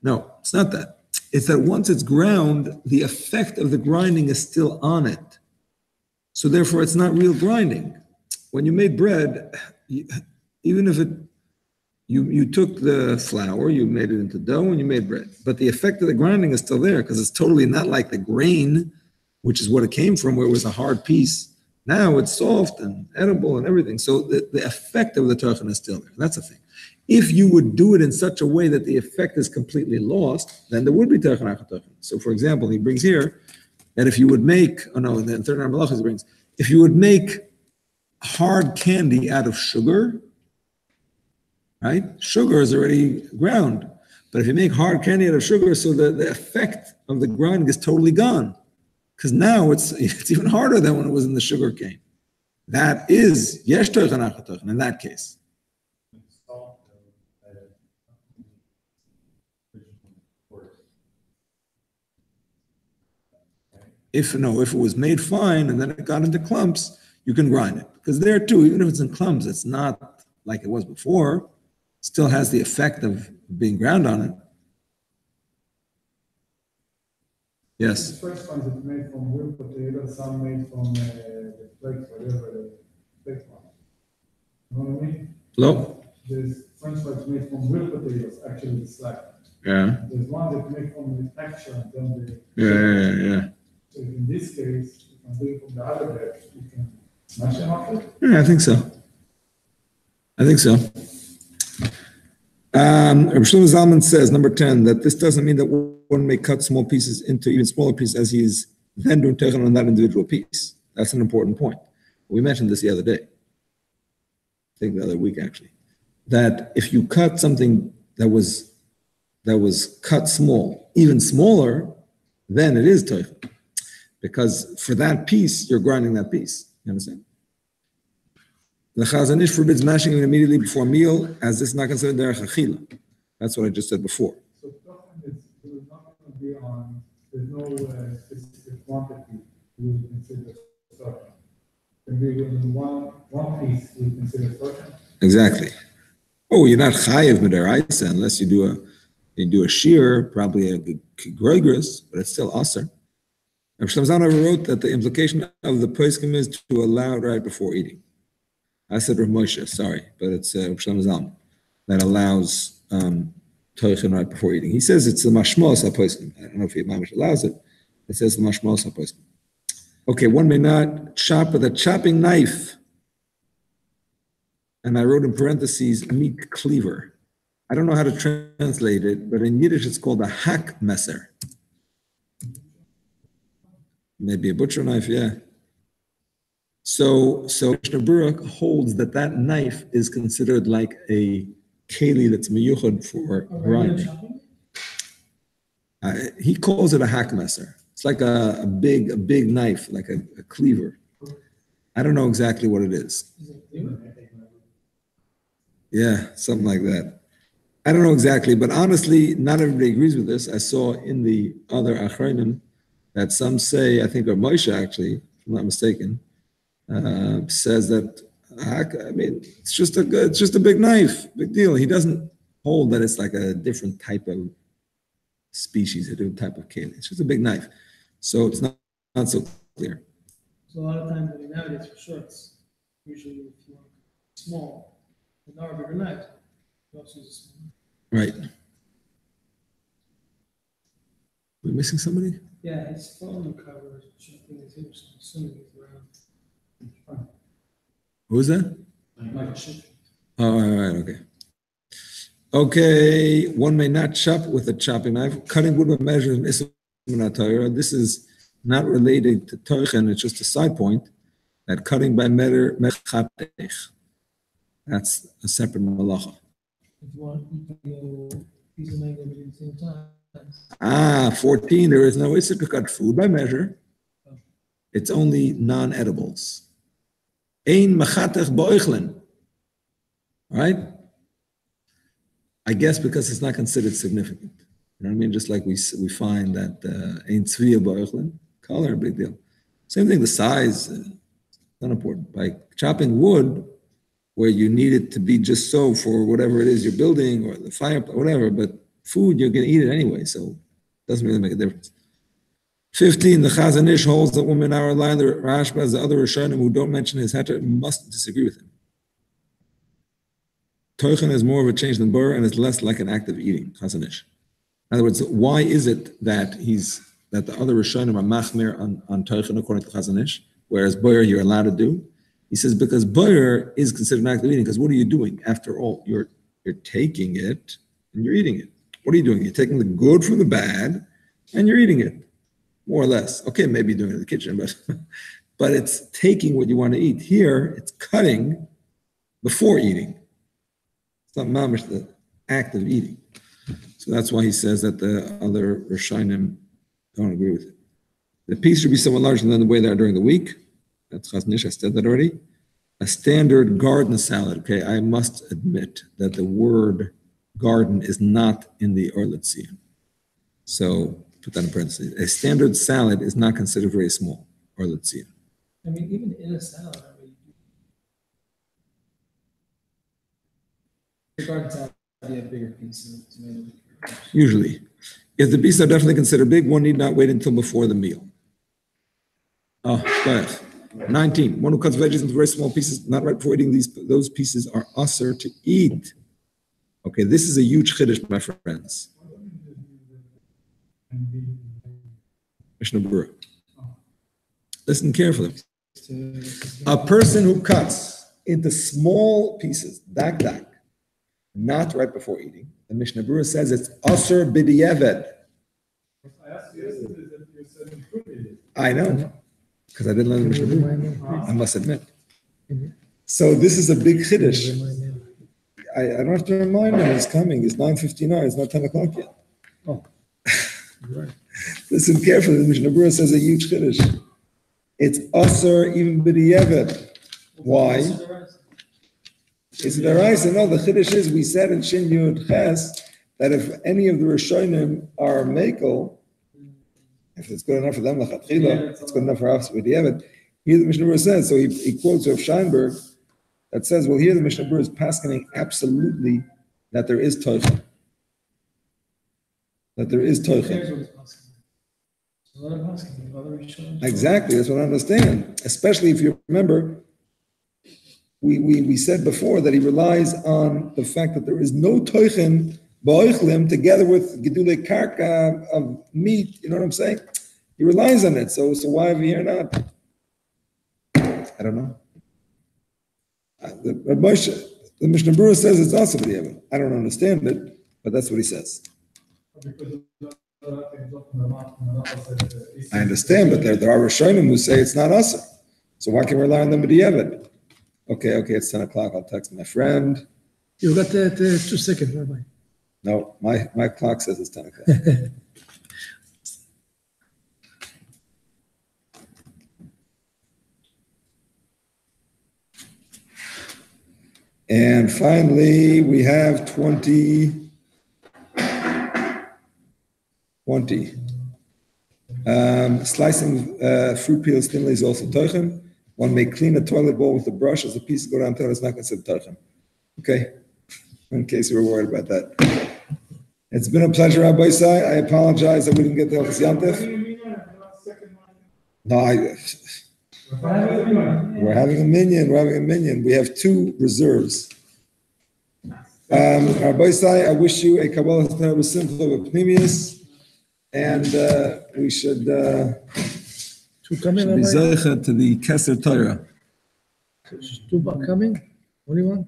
No, it's not that. It's that once it's ground, the effect of the grinding is still on it. So therefore, it's not real grinding. When you made bread, even if you took the flour, you made it into dough, and you made bread. But the effect of the grinding is still there because it's totally not like the grain, which is what it came from, where it was a hard piece. Now it's soft and edible and everything. So the effect of the tochan is still there. That's the thing. If you would do it in such a way that the effect is completely lost, then there would be tochan achatochan. So for example, he brings here that if you would make, in the third Amar Malachos he brings, if you would make hard candy out of sugar, right? Sugar is already ground. But if you make hard candy out of sugar, so the effect of the grinding is totally gone. Because now it's even harder than when it was in the sugar cane. That is yesh tochan achatochan in that case. If it was made fine and then it got into clumps, you can grind it. Because there too, even if it's in clumps, it's not like it was before. It still has the effect of being ground on it. Yes? The first ones is made from real potato, some made from the flakes, whatever the flakes one. You know what I mean? Hello? There's French fries made from real potatoes, actually it's like. Yeah. There's one that made from the texture and then the. Yeah. So in this case, you can do it from the other bread, you can smash them up. Yeah, I think so. Rabbi Shlomo Zalman says, number 10, that this doesn't mean that one may cut small pieces into even smaller pieces as he is then doing teichen on that individual piece. That's an important point. We mentioned this the other day. I think the other week, actually. That if you cut something that was cut small, even smaller, then it is teichen. Because for that piece, you're grinding that piece. You understand? The Chazon Ish forbids mashing it immediately before meal, as this is not considered derech achila. That's what I just said before. So there is not going to be on, there's no specific quantity we would consider certain. Can be within one piece we consider certain. Exactly. Oh, you're not chayiv b'deraisa unless you do a shear, probably a groigris, but it's still aser. Rabbi Shlomo Zalman wrote that the implication of the poskim is to allow it right before eating. I said Rav Moshe, sorry, but it's Rabbi Shlomo Zalman that allows teichen right before eating. He says it's the mashmos haposkim. I don't know if he mamish allows it. It says the mashmos haposkim. Okay, one may not chop with a chopping knife. And I wrote in parentheses, meat cleaver. I don't know how to translate it, but in Yiddish it's called a hack messer. Maybe a butcher knife, yeah. So Mishnah Baruch holds that knife is considered like a keli that's miyuchad for grinding. He calls it a hack messer. It's like a big knife, like a cleaver. I don't know exactly what it is. Yeah, something like that. I don't know exactly, but honestly, not everybody agrees with this. I saw in the other Achronim that some say, I think, or Moshe actually, if I'm not mistaken, says that, I mean, it's just a big knife, big deal. He doesn't hold that it's like a different type of species, a different type of keli. It's just a big knife. So it's not so clear. So a lot of times, I mean, nowadays for shorts, usually if you want small, with our bigger knife, you also use a small. Right. We're missing somebody? Yeah, his phone cover, something is here, so I'm assuming he's around. Who is that? Michael Schiff. Oh, all right, okay. Okay, one may not chop with a chopping knife. Cutting wood by measure is Torah. This is not related to Teuchen, it's just a side point that cutting by measure, that's a separate malacha. If you want, you can go piece of mango at the same time. 14, there is no issue to cut food by measure. It's only non-edibles. Ein machatech bo'ichlin. Right? I guess because it's not considered significant. You know what I mean? Just like we find that ein tzviya bo'ichlin, color, big deal. Same thing, the size, not important. By chopping wood, where you need it to be just so for whatever it is you're building or the fire, whatever, but food, you're going to eat it anyway, so it doesn't really make a difference. 15, the Chazon Ish holds that women are allowed, the Rashbaz, the other Rishonim who don't mention his heter must disagree with him. Teuchen is more of a change than Bur and is less like an act of eating, Chazon Ish. In other words, why is it that the other Rishonim are machmir on Teuchen according to Chazon Ish, whereas Bur you're allowed to do? He says, because Bur is considered an act of eating, because what are you doing? After all, you're taking it and you're eating it. What are you doing? You're taking the good from the bad and you're eating it, more or less. Okay, maybe you're doing it in the kitchen, but it's taking what you want to eat. Here, it's cutting before eating. It's not mamish, the act of eating. So that's why he says that the other Rishonim don't agree with it. The piece should be somewhat larger than the way they are during the week. That's Chazon Ish, I said that already. A standard garden salad. Okay, I must admit that the word garden is not in the Orlitzian. So put that in parentheses. A standard salad is not considered very small, Orlitzian. I mean, even in a salad, I mean, the garden salad would be a bigger piece of tomato. Usually. If the pieces are definitely considered big, one need not wait until before the meal. Oh, go ahead. 19. One who cuts veggies into very small pieces, not right before eating those pieces are usher to eat. Okay, this is a huge chiddush, my friends. Mishnah Berurah. Listen carefully. A person who cuts into small pieces, dak, not right before eating, the Mishnah Berurah says it's usher b'di'evet. I asked you yesterday that you said included. I know. Because I didn't learn the Mishnah Berurah, I must admit. So this is a big chiddush. I don't have to remind him he's coming. It's 9:59. It's not 10 o'clock yet. Oh, right. Listen carefully. The Mishnah Berurah says a huge chiddush. It's aser even b'di'evet. Why? It's the Raisa. No, the chiddush is we said in Shin Yud Ches that if any of the Rishonim are mekel, if it's good enough for them, it's good enough for us with the Evid. Here the Mishnah Berurah says, so he quotes Rav Scheinberg that says, well, here the Mishnah Berurah is paskening absolutely that there is Teuchen. That there is Teuchen. Exactly, that's what I understand. Especially if you remember, we said before that he relies on the fact that there is no Teuchen Ba'oichlim together with Gedulei Karka of meat, you know what I'm saying? He relies on it, so why over here not? I don't know. The Mishnah Berurah says it's also b'di'evet. I don't understand it, but that's what he says. I understand, but there are Rishonim who say it's not us. So why can we rely on them b'di'evet? Okay, it's 10 o'clock. I'll text my friend. You got 2 seconds, Rabbi. No, my clock says it's 10 o'clock. And finally, we have 20. Slicing fruit peels thinly is also toichem. One may clean a toilet bowl with a brush as a piece go down toilet is not considered toichem. Okay, in case you were worried about that. It's been a pleasure, Rabbi Isai. I apologize that we didn't get the Hilchos Yantif. No, we're having a minyan. We have 2 reserves. Rabbi Isai, I wish you a Kabbalah Torah b'simcha v'pnimius. And we should be zeicha to the Keser Torah. Coming? What do you want?